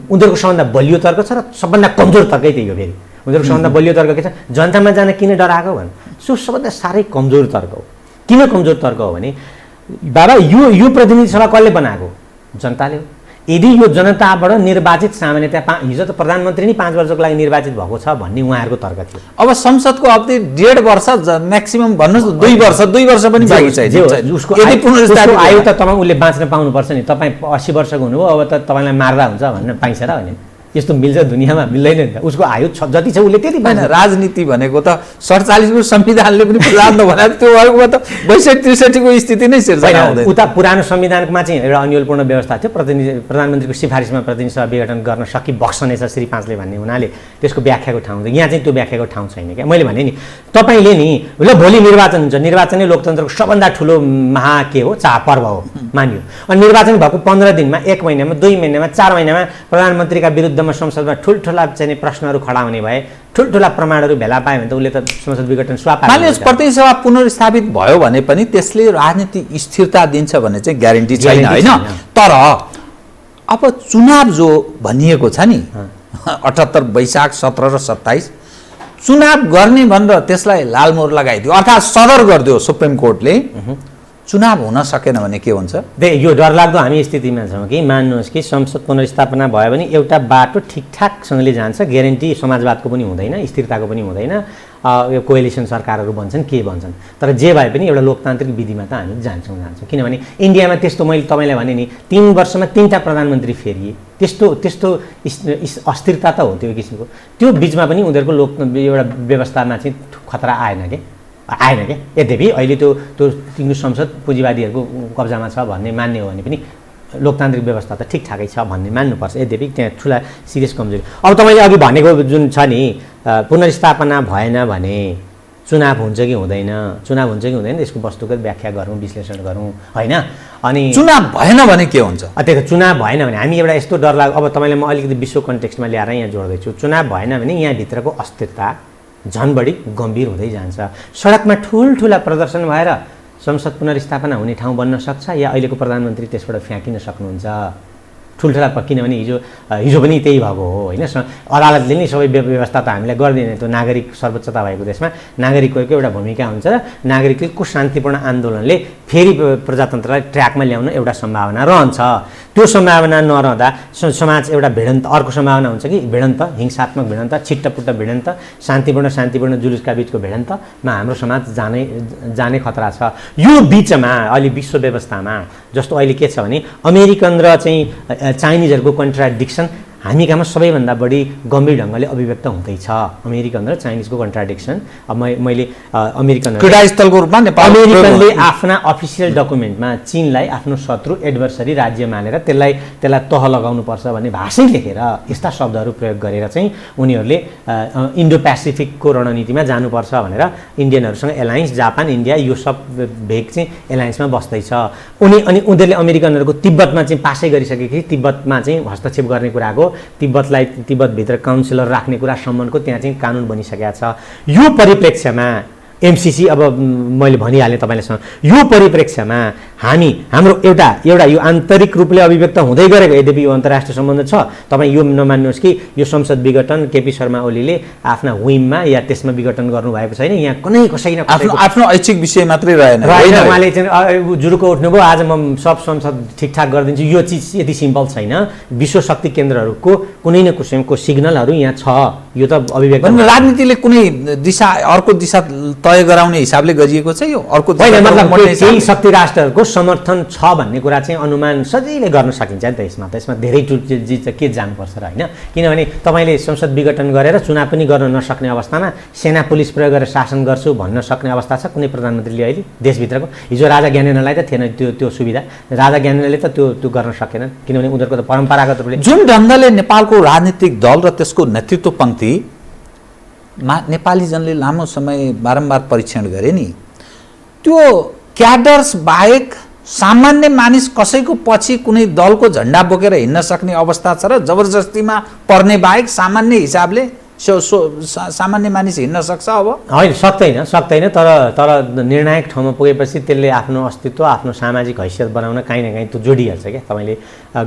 उनीहरूको सबभन्दा बलियो तर्क छ र सबभन्दा कमजोर तर्कै त्यही हो। फेरि उनीहरूको सबभन्दा बलियो तर्क के छ, जनतामा जान किन डराएको भन्, सो सबभन्दा साह्रै कमजोर तर्क हो। किन कमजोर तर्क हो भने बाबा यो प्रतिनिधि सभा कसले बनाएको? जनताले हो। यदि यो जनताबाट निर्वाचित सामान्यतया हिजो त प्रधानमन्त्री नै 5 वर्षको लागि निर्वाचित भएको छ भन्ने उहाँहरूको तर्क थियो। अब संसदको अवधि 1.5 वर्ष म्याक्सिमम भन्नुहोस्, 2 वर्ष पनि बाँकी छ। उसको आयु त तपाईँ उसले बाँच्न पाउनुपर्छ नि। तपाईँ 80 वर्षको हुनुभयो, अब त तपाईँलाई मार्दा हुन्छ भन्न पाइन्छ र होइन? यस्तो मिल्छ दुनियाँमा मिल्दैन नि त उसको आयु जति छ उसले त्यति होइन राजनीति भनेको त 47 को संविधानले पनि प्रधान भने त्यो वर्गमा त 62-63 को स्थिति नै सिर्जना हुँदैन उता पुरानो संविधानमा चाहिँ एउटा अन्यलपूर्ण व्यवस्था थियो प्रधानमन्त्रीको सिफारिसमा प्रतिनिधि सभा विघटन गर्न बक्सनेछ श्री 5 ले भन्ने हुनाले त्यसको व्याख्याको ठाउँ हुँदैन यहाँ चाहिँ त्यो व्याख्याको ठाउँ छैन क्या मैले भने नि तपाईले नि ल भोलि निर्वाचन हुन्छ निर्वाचन नै लोकतन्त्रको सबभन्दा ठुलो महा के हो पर्व हो मानियो अनि निर्वाचन भएको 15 दिनमा 1 महिनामा 2 महिनामा 4 महिनामा प्रधानमन्त्रीका विरुद्धमा संसदमा ठुलठुला चाहिँ प्रश्नहरू खडा हुने भए ठुलठुला प्रमाणहरू भेला पाए भने त उसले त संसद विघटन स्वापा मानिस प्रतिनिधि सभा पुनर्स्थापित भयो भने पनि त्यसले राजनीतिक स्थिरता दिन्छ भन्ने चाहिँ ग्यारेन्टी छैन हैन तर अब चुनाव जो भनिएको छ नि 78 वैशाख 17 र 27 चुनाव गर्ने भनेर त्यसलाई लालमोहर लगाइदियो अर्थात् सदर गरिदियो सुप्रिम कोर्टले चुनाव हुन सकेन भने के हुन्छ यो डरलाग्दो हामी स्थितिमा छौँ कि मान्नुहोस् कि संसद पुनर्स्थापना भयो भने एउटा बाटो ठिकठाकसँगले जान्छ ग्यारेन्टी समाजवादको पनि हुँदैन स्थिरताको पनि हुँदैन यो कोएलिसन सरकारहरू भन्छन् के भन्छन् तर जे भए पनि एउटा लोकतान्त्रिक विधिमा त हामी जान्छौँ किनभने इन्डियामा त्यस्तो मैले तपाईँलाई भने नि 3 वर्षमा 3टा प्रधानमन्त्री फेरिए त्यस्तो अस्थिरता त हो त्यो किसिमको त्यो बिचमा पनि उनीहरूको एउटा व्यवस्थामा चाहिँ खतरा आएन क्या यद्यपि अहिले त्यो तिम्रो संसद पुँजीवादीहरूको कब्जामा छ भन्ने मान्ने हो भने पनि लोकतान्त्रिक व्यवस्था त ठिकठाकै छ भन्ने मान्नुपर्छ यद्यपि त्यहाँ ठुला सिरियस कमजोरी अब तपाईँले अघि भनेको जुन छ नि पुनर्स्थापना भएन भने चुनाव हुन्छ कि हुँदैन यसको वस्तुगत व्याख्या गरौँ विश्लेषण गरौँ होइन अनि चुनाव भएन भने के हुन्छ त्यही त चुनाव भएन भने हामी एउटा यस्तो डर लाग्यो अब तपाईँले म अलिकति विश्व कन्टेक्स्टमा ल्याएर यहाँ जोड्दैछु चुनाव भएन भने यहाँभित्रको अस्थिरता झन् बढी गम्भीर हुँदै जान्छ सडकमा ठुलठुला प्रदर्शन भएर संसद पुनर्स्थापना हुने ठाउँ बन्न सक्छ या अहिलेको प्रधानमन्त्री त्यसबाट फ्याँकिन सक्नुहुन्छ ठुलठुला किनभने हिजो पनि त्यही भएको हो होइन अदालतले नै सबै व्यवस्था त हामीलाई गर्दैन त्यो नागरिक सर्वोच्चता भएको देशमा नागरिकको एउटा भूमिका हुन्छ र नागरिकको शान्तिपूर्ण आन्दोलनले फेरि प्रजातन्त्रलाई ट्र्याकमा ल्याउन एउटा सम्भावना रहन्छ त्यो सम्भावना नरहँदा समाज एउटा भिडन्त अर्को सम्भावना हुन्छ कि भिडन्त हिंसात्मक भिडन्त छिट्टपुट्ट भिडन्त शान्तिपूर्ण जुलुसका बिचको भिडन्तमा हाम्रो समाज जाने खतरा छ यो बिचमा अहिले विश्व व्यवस्थामा जस्तो अहिले के छ भने अमेरिकन र चाहिँ चाइनिजहरूको कन्ट्राडिक्सन हामी कहाँमा सबैभन्दा बढी गम्भीर ढङ्गले अभिव्यक्त हुँदैछ अमेरिकन र चाइनिजको कन्ट्राडिक्सन अब मैले क्रीडास्थलको रूपमा अमेरिकनले आफ्ना अफिसियल डकुमेन्टमा चीनलाई आफ्नो शत्रु एडभर्सरी राज्य मानेर त्यसलाई तह लगाउनुपर्छ भन्ने भाषण लेखेर यस्ता शब्दहरू प्रयोग गरेर चाहिँ उनीहरूले इन्डो पेसिफिकको रणनीतिमा जानुपर्छ भनेर इन्डियनहरूसँग एलायन्स जापान इन्डिया यो सब भेग चाहिँ एलायन्समा बस्दैछ अनि उनीहरूले अमेरिकनहरूको तिब्बतमा चाहिँ पासै गरिसकेपछि तिब्बतमा चाहिँ हस्तक्षेप गर्ने कुराको तिब्बतभित्र काउन्सिलर राख्ने कुरासम्मको त्यहाँ चाहिँ कानुन बनिसकेको छ यो परिप्रेक्ष्यमा एमसीसी अब मैले भनिहालेँ तपाईँलाई यो परिप्रेक्ष्यमा हाम्रो एउटा यो आन्तरिक रूपले अभिव्यक्त हुँदै गरेको यद्यपि यो अन्तर्राष्ट्रिय सम्बन्ध छ तपाईँ यो नमान्नुहोस् कि यो संसद विघटन केपी शर्मा ओलीले आफ्ना विममा या त्यसमा विघटन गर्नुभएको छैन यहाँ कुनै कसैले आफ्नो ऐच्छिक विषय मात्रै रहेन उहाँले चाहिँ जुरुको उठ्नुभयो आज म सब संसद ठिकठाक गरिदिन्छु यो चिज यति सिम्पल छैन विश्व शक्ति केन्द्रहरूको कुनै न किसिमको सिग्नलहरू यहाँ छ यो त अभिव्यक्त राजनीतिले कुनै अर्को दिशा तय गराउने हिसाबले गरिएको छ यो अर्को केही शक्ति राष्ट्रहरूको समर्थन छ भन्ने कुरा चाहिँ अनुमान सजिलै गर्न सकिन्छ नि त यसमा धेरै चिज के जानुपर्छ र होइन किनभने तपाईँले संसद विघटन गरेर चुनाव पनि गर्न नसक्ने अवस्थामा सेना पुलिस प्रयोग गरेर शासन गर्छु भन्न सक्ने अवस्था छ कुनै प्रधानमन्त्रीले अहिले देशभित्रको हिजो राजा ज्ञानेन्द्रलाई त थिएन त्यो सुविधा राजा ज्ञानेन्द्रले त त्यो गर्न सकेनन् किनभने उनीहरूको त परम्परागत रूपले जुन ढङ्गले नेपालको राजनीतिक दल र त्यसको नेतृत्व पङ्क्ति नेपाली जनले लामो समय बारम्बार परीक्षण गरे नि त्यो क्याडर्स बाहेक सामान्य मानिस कसैको पछि कुनै दलको झन्डा बोकेर हिँड्न सक्ने अवस्था छ र जबरजस्तीमा पर्ने बाहेक सामान्य हिसाबले सामान्य मानिस हिँड्न सक्छ अब होइन सक्दैन तर निर्णायक ठाउँमा पुगेपछि त्यसले आफ्नो अस्तित्व आफ्नो सामाजिक हैसियत बनाउन काहीँ न काहीँ त्यो जोडिहाल्छ क्या तपाईँले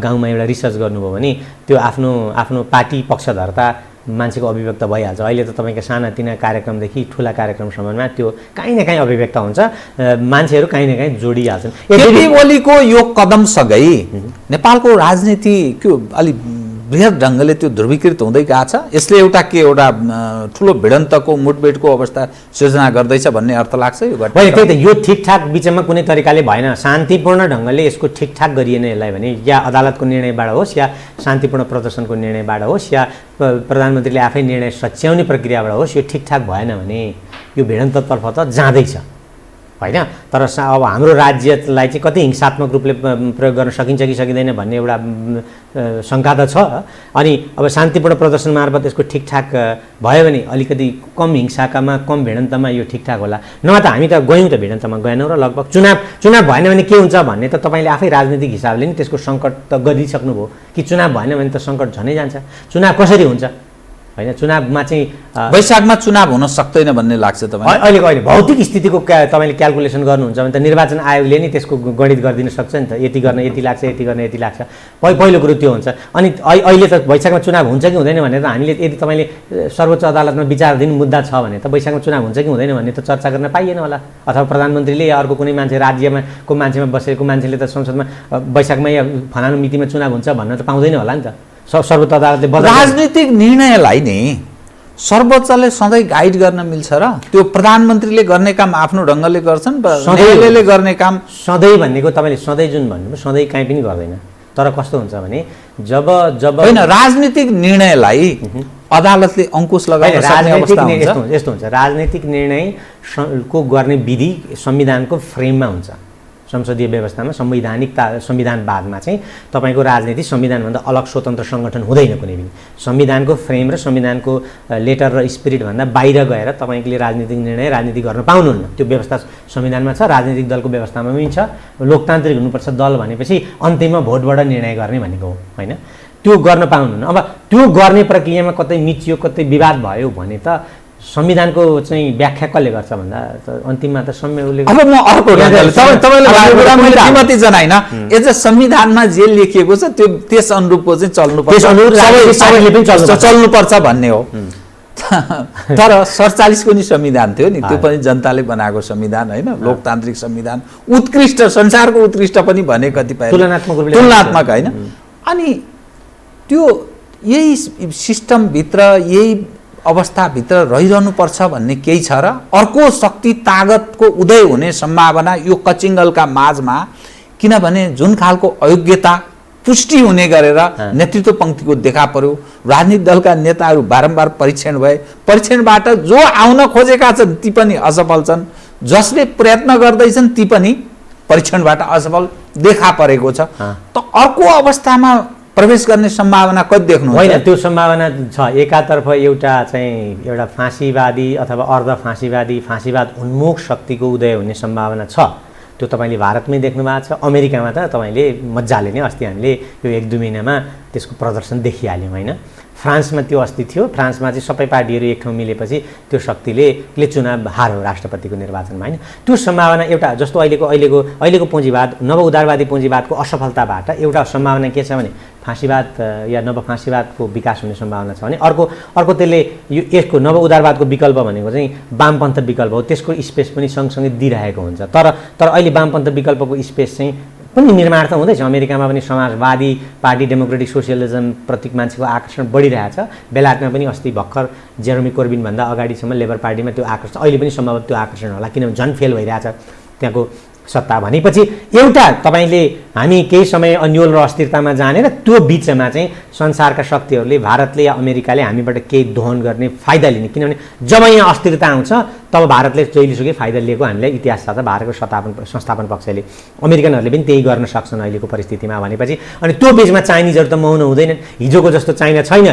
गाउँमा एउटा रिसर्च गर्नुभयो भने त्यो आफ्नो पार्टी पक्षधरता मान्छेको अभिव्यक्त भइहाल्छ अहिले त तपाईँको सानातिना कार्यक्रमदेखि ठुला कार्यक्रमसम्ममा त्यो काहीँ न काहीँ अभिव्यक्त हुन्छ मान्छेहरू काहीँ न काहीँ जोडिहाल्छन् केपी ओलीको यो कदम सँगै नेपालको राजनीति अलि बृहत ढङ्गले त्यो ध्रुवीकृत हुँदै गएको छ। यसले एउटा ठुलो भिडन्तको मुठभेडको अवस्था सृजना गर्दैछ भन्ने अर्थ लाग्छ यो घटना। होइन, त्यही त, यो ठिकठाक बिचमा कुनै तरिकाले भएन। शान्तिपूर्ण ढङ्गले यसको ठिकठाक गरिएन यसलाई भने, या अदालतको निर्णयबाट होस् या शान्तिपूर्ण प्रदर्शनको निर्णयबाट होस् या प्रधानमन्त्रीले आफै निर्णय सच्याउने प्रक्रियाबाट होस्, यो ठिकठाक भएन भने यो भिडन्ततर्फ त जाँदैछ होइन। तर अब हाम्रो राज्यलाई चाहिँ कति हिंसात्मक रूपले प्रयोग गर्न सकिन्छ कि सकिँदैन भन्ने एउटा शङ्का त छ। अनि अब शान्तिपूर्ण प्रदर्शन मार्फत यसको ठिकठाक भयो भने अलिकति कम हिंसाकामा कम भिडन्तमा यो ठिकठाक होला। नभए त हामी त गयौँ त भिडन्तमा गएनौँ र लगभग चुनाव भएन भने के हुन्छ भन्ने त तपाईँले आफै राजनीतिक हिसाबले नि त्यसको सङ्कट त गरिसक्नुभयो कि चुनाव भएन भने त सङ्कट झनै जान्छ। चुनाव कसरी हुन्छ होइन, चुनावमा चाहिँ वैशाखमा चुनाव हुन सक्दैन भन्ने लाग्छ तपाईँ? अहिले भौतिक स्थितिको तपाईँले क्यालकुलेसन गर्नुहुन्छ भने त निर्वाचन आयोगले नै त्यसको गणित गरिदिन सक्छ नि त। यति गर्न यति लाग्छ, यति गर्न यति लाग्छ। पहिलो कुरो त्यो हुन्छ। अनि अहिले त वैशाखमा चुनाव हुन्छ कि हुँदैन भनेर हामीले, यदि तपाईँले सर्वोच्च अदालतमा विचाराधीन मुद्दा छ भने त वैशाखमा चुनाव हुन्छ कि हुँदैन भन्ने त चर्चा गर्न पाइएन होला। अथवा प्रधानमन्त्रीले या अर्को कुनै मान्छे राज्यमा मान्छेमा बसेको मान्छेले त संसदमा वैशाखमा या फलानु मितिमा चुनाव हुन्छ भन्न त पाउँदैन होला नि त। सर्वोच्च अदालतले राजनीतिक निर्णयलाई नि सर्वोच्चले सधैँ गाइड गर्न मिल्छ र? त्यो प्रधानमन्त्रीले गर्ने काम आफ्नो ढङ्गले गर्छन्, न्यायालयले गर्ने काम सधैँ भनेको तपाईँले सधैँ जुन भन्नुभयो सधैँ काहीँ पनि गर्दैन। तर कस्तो हुन्छ भने जब होइन, राजनीतिक निर्णयलाई अदालतले अंकुश लगाउन सक्ने अवस्था हुन्छ। यस्तो हुन्छ, राजनीतिक निर्णय को गर्ने विधि संविधानको फ्रेममा हुन्छ। संसदीय व्यवस्थामा संविधानवादमा चाहिँ तपाईँको राजनीति संविधानभन्दा अलग स्वतन्त्र सङ्गठन हुँदैन कुनै पनि। संविधानको फ्रेम र संविधानको लेटर र स्पिरिटभन्दा बाहिर गएर तपाईँले राजनीतिक निर्णय राजनीति गर्न पाउनुहुन्न। त्यो व्यवस्था संविधानमा छ, राजनीतिक दलको व्यवस्थामा पनि छ। लोकतान्त्रिक हुनुपर्छ दल भनेपछि अन्तिममा भोटबाट निर्णय गर्ने भनेको हो होइन। त्यो गर्न पाउनुहुन्न। अब त्यो गर्ने प्रक्रियामा कतै मिचियो, कतै विवाद भयो भने त संविधानको चाहिँ व्याख्या कसले गर्छ भन्दा अन्तिममा त संविधानले। अब म अर्को तपाईँले श्रीमती जनाइन एज संविधानमा जे लेखिएको छ त्यो त्यस अनुरूपको चाहिँ चल्नुपर्छ भन्ने हो। तर 47 को नि संविधान थियो नि, त्यो पनि जनताले बनाएको संविधान होइन, लोकतान्त्रिक संविधान, उत्कृष्ट, संसारको उत्कृष्ट पनि भने कतिपय तुलनात्मक होइन। अनि त्यो यही सिस्टमभित्र यही अवस्थाभित्र रहिरहनुपर्छ भन्ने केही छ र? अर्को शक्ति तागतको उदय हुने सम्भावना यो कचिङ्गलका माझमा, किनभने जुन खालको अयोग्यता पुष्टि हुने गरेर नेतृत्व पंक्तिको देखा पर्यो। राजनीतिक दलका नेताहरू बारम्बार परीक्षण भए, परीक्षणबाट जो आउन खोजेका छन् ती पनि असफल छन्, जसले प्रयत्न गर्दैछन् ती पनि परीक्षणबाट असफल देखा परेको छ। त अर्को अवस्थामा प्रवेश गर्ने सम्भावना कति देख्नु होइन? त्यो सम्भावना छ। एकातर्फ एउटा फाँसीवादी अथवा अर्ध फाँसीवाद उन्मुख शक्तिको उदय हुने सम्भावना छ। त्यो तपाईँले भारतमै देख्नु भएको छ। अमेरिकामा त तपाईँले मजाले नै अस्ति हामीले यो 1-2 महिनामा त्यसको प्रदर्शन देखिहाल्यौँ होइन। फ्रान्समा त्यो अस्ति थियो। फ्रान्समा चाहिँ सबै पार्टीहरू एक ठाउँ मिलेपछि त्यो शक्तिले चुनाव हार्यो राष्ट्रपतिको निर्वाचनमा होइन। त्यो सम्भावना एउटा जस्तो अहिलेको पुँजीवाद, नव उदारवादी पुँजीवादको असफलताबाट एउटा सम्भावना के छ भने फाँसीवाद या नव फाँसीवादको विकास हुने सम्भावना छ भने अर्को त्यसले यसको नव उदारवादको विकल्प भनेको चाहिँ वामपन्थ विकल्प हो। त्यसको स्पेस पनि सँगसँगै दिइरहेको हुन्छ। तर अहिले वामपन्थ विकल्पको स्पेस चाहिँ पनि निर्माण त हुँदैछ। अमेरिकामा पनि समाजवादी पार्टी डेमोक्रेटिक सोसियलिजम प्रति मान्छेको आकर्षण बढिरहेछ। बेलायतमा पनि अस्ति भर्खर जेरेमी कोर्बिनभन्दा अगाडिसम्म लेबर पार्टीमा त्यो आकर्षण, अहिले पनि सम्भवतः त्यो आकर्षण होला, किनभने झन् फेल भइरहेछ त्यहाँको सत्ता। भनेपछि एउटा तपाईँले हामी केही समय अन्यल र अस्थिरतामा जाने र त्यो बिचमा चाहिँ संसारका शक्तिहरूले, भारतले या अमेरिकाले हामीबाट केही दोहन गर्ने, फाइदा लिने। किनभने जब यहाँ अस्थिरता आउँछ तब भारतले जहिलेसुकै फाइदा लिएको हामीलाई इतिहास छ। भारतको संस्थापन पक्षले, अमेरिकनहरूले पनि त्यही गर्न सक्छन् अहिलेको परिस्थितिमा भनेपछि। अनि त्यो बिचमा चाइनिजहरू त मौन हुँदैनन्। हिजोको जस्तो चाइना छैन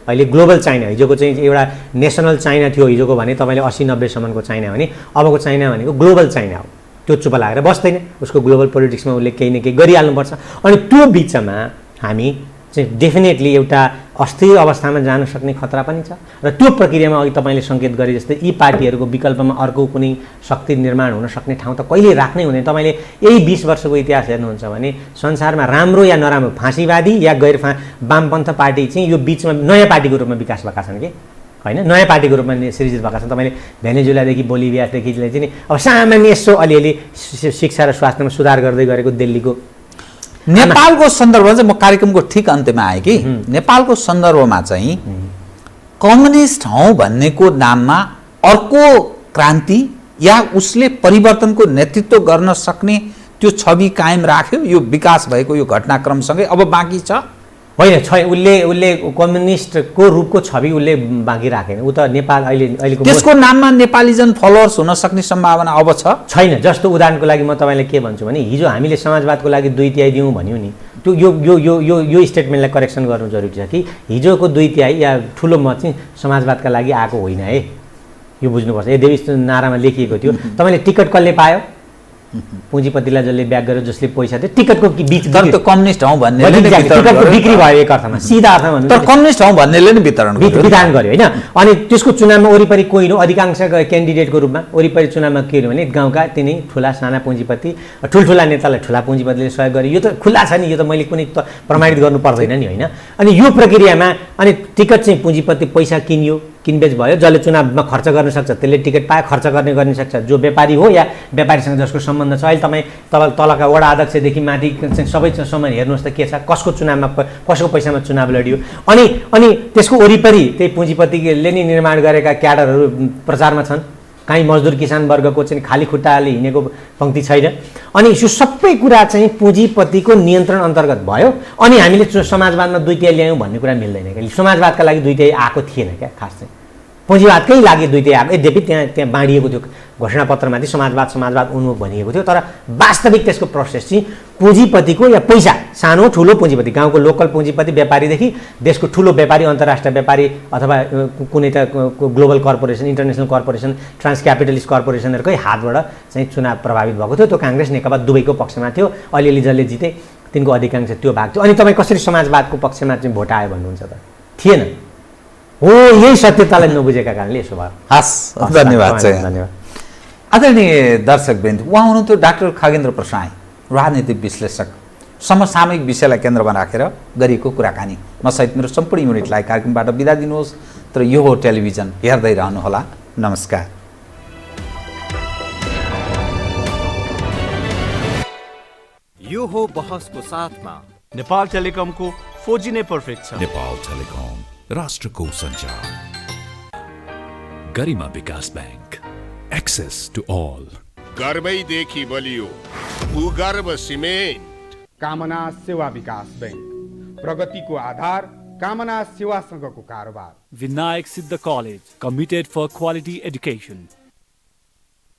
अहिले ग्लोबल चाइना। हिजोको चाहिँ एउटा नेसनल चाइना थियो हिजोको भने तपाईँले 80-90 सम्मको चाइना भने, अबको चाइना भनेको ग्लोबल चाइना हो। त्यो चुप लागेर बस्दैन, उसको ग्लोबल पोलिटिक्समा उसले केही न केही गरिहाल्नुपर्छ। अनि त्यो बिचमा हामी चाहिँ डेफिनेटली एउटा अस्थिर अवस्थामा जान सक्ने खतरा पनि छ। र त्यो प्रक्रियामा अघि तपाईँले सङ्केत गरे जस्तै यी पार्टीहरूको विकल्पमा अर्को कुनै शक्ति निर्माण हुन सक्ने ठाउँ त कहिले राख्नै हुँदैन। तपाईँले यही 20 वर्षको इतिहास हेर्नुहुन्छ भने संसारमा राम्रो या नराम्रो, फाँसीवादी या वामपन्थ पार्टी चाहिँ यो बिचमा नयाँ पार्टीको रूपमा विकास भएका छन् कि होइन, नयाँ पार्टीको रूपमा सृजित भएका छन्। तपाईँले भेनेजुलादेखि बोलिभियादेखि चाहिँ अब सामान्य यसो अलिअलि शिक्षा र स्वास्थ्यमा सुधार गर्दै गरेको दिल्लीको नेपालको सन्दर्भमा चाहिँ म कार्यक्रमको ठिक अन्त्यमा आएँ कि नेपालको सन्दर्भमा चाहिँ कम्युनिस्ट हौँ भन्नेको नाममा अर्को क्रान्ति या उसले परिवर्तनको नेतृत्व गर्न सक्ने त्यो छवि कायम राख्यो यो विकास भएको यो घटनाक्रमसँगै अब बाँकी छ होइन छ उसले कम्युनिस्टको रूपको छवि उसले बाँकी राखेन ऊ त नेपाल अहिलेको त्यसको नाममा नेपालीजन फलोअर्स हुन सक्ने सम्भावना अब छैन। जस्तो उदाहरणको लागि म तपाईँलाई के भन्छु भने हिजो हामीले समाजवादको लागि 2/3 दिउँ भन्यो नि त्यो यो स्टेटमेन्टलाई करेक्सन गर्नु जरुरी छ कि हिजोको 2/3 या ठुलो मत चाहिँ समाजवादका लागि आएको होइन है, यो बुझ्नुपर्छ। यद्यपि नारामा लेखिएको थियो तपाईँले टिकट कसले पायो, पुँजीपतिलाई जसले ब्याग गरेर जसले पैसा दियो टिकटको बीच कम्युनिस्ट हौँ भन्ने टिकटको बिक्री भयो एक अर्थमा, सिधा अर्थमा भन्नु तर कम्युनिस्ट हौँ भन्नेले नै वितरण गर्यो होइन। अनि त्यसको चुनावमा वरिपरि कोही न अधिकांश क्यान्डिडेटको रूपमा वरिपरि चुनावमा के हो भने गाउँका तिनै ठुला साना पुँजीपति ठुल्ठुला नेतालाई ठुला पुँजीपतिले सहयोग गर्यो। यो त खुल्ला छ नि, यो त मैले कुनै प्रमाणित गर्नु पर्दैन नि होइन। अनि यो प्रक्रियामा अनि टिकट चाहिँ पुँजीपति पैसा किनियो, किनबेच भयो, जसले चुनावमा खर्च गर्न सक्छ त्यसले टिकट पायो, खर्च गर्न सक्छ जो व्यापारी हो या व्यापारीसँग जसको सम्बन्ध छ। अहिले तपाईँ तलका वडा अध्यक्षदेखि माथि सबैसम्म हेर्नुहोस् त के छ, कसको चुनावमा कसको पैसामा चुनाव लडियो। अनि त्यसको वरिपरि त्यही पुँजीपतिले नै निर्माण गरेका क्याडरहरू प्रचारमा छन्, काहीँ मजदुर किसान वर्गको चाहिँ खाली खुट्टाले हिँडेको पङ्क्ति छैन। अनि यो सबै कुरा चाहिँ पुँजीपतिको नियन्त्रण अन्तर्गत भयो। अनि हामीले समाजवादमा 2/3 ल्यायौँ भन्ने कुरा मिल्दैन क्या, समाजवादका लागि 2/3 आएको थिएन क्या, खास चाहिँ पुँजीवादकै लागि 2/3 आएको। यद्यपि त्यहाँ बाँडिएको थियो घोषणापत्रमा चाहिँ समाजवाद उन्मुख भनिएको थियो, तर वास्तविक त्यसको प्रोसेस चाहिँ पुँजीपतिको या पैसा सानो ठुलो पुँजीपति गाउँको लोकल पुँजीपति व्यापारीदेखि देशको ठुलो व्यापारी अन्तर्राष्ट्रिय व्यापारी अथवा कुनै त global corporation international corporation trans capitalist कर्पोरेसनहरूकै हातबाट चाहिँ चुनाव प्रभावित भएको थियो। त्यो काङ्ग्रेस नेकपा दुवैको पक्षमा थियो, अलिअलि जसले जिते तिनको अधिकांश त्यो भाग थियो। अनि तपाईँ कसरी समाजवादको पक्षमा चाहिँ भोट आयो भन्नुहुन्छ त, थिएन हो। यही सत्यतालाई नबुझेका कारणले यसो भयो। हस्, धन्यवाद धन्यवाद। आदरणीय दर्शकवृन्द, उहाँ हुनुहुन्थ्यो डाक्टर खगेन्द्र प्रसाई, राजनीतिक विश्लेषक। समसामयिक विषयलाई केन्द्रमा राखेर गरिएको कुराकानी। म सहित मेरो सम्पूर्ण युनिटलाई कार्यक्रमबाट बिदा दिनुहोस्, तर यो हो टेलिभिजन, हेर्दै रहनुहोला। नमस्कार। यो हो बहसको साथमा नेपाल टेलिकमको 4G नै पर्फेक्ट छ। नेपाल टेलिकम, राष्ट्रको सञ्चार। गरिमा विकास बैंक, एक्सेस टु अल। गर्वैदेखि बलियो भूगर्भ सिमेन्ट। कामना सेवा विकास बैंक, प्रगतिको आधार कामना सेवासँगको कारोबार। Vinayak Siddha College, committed for quality education.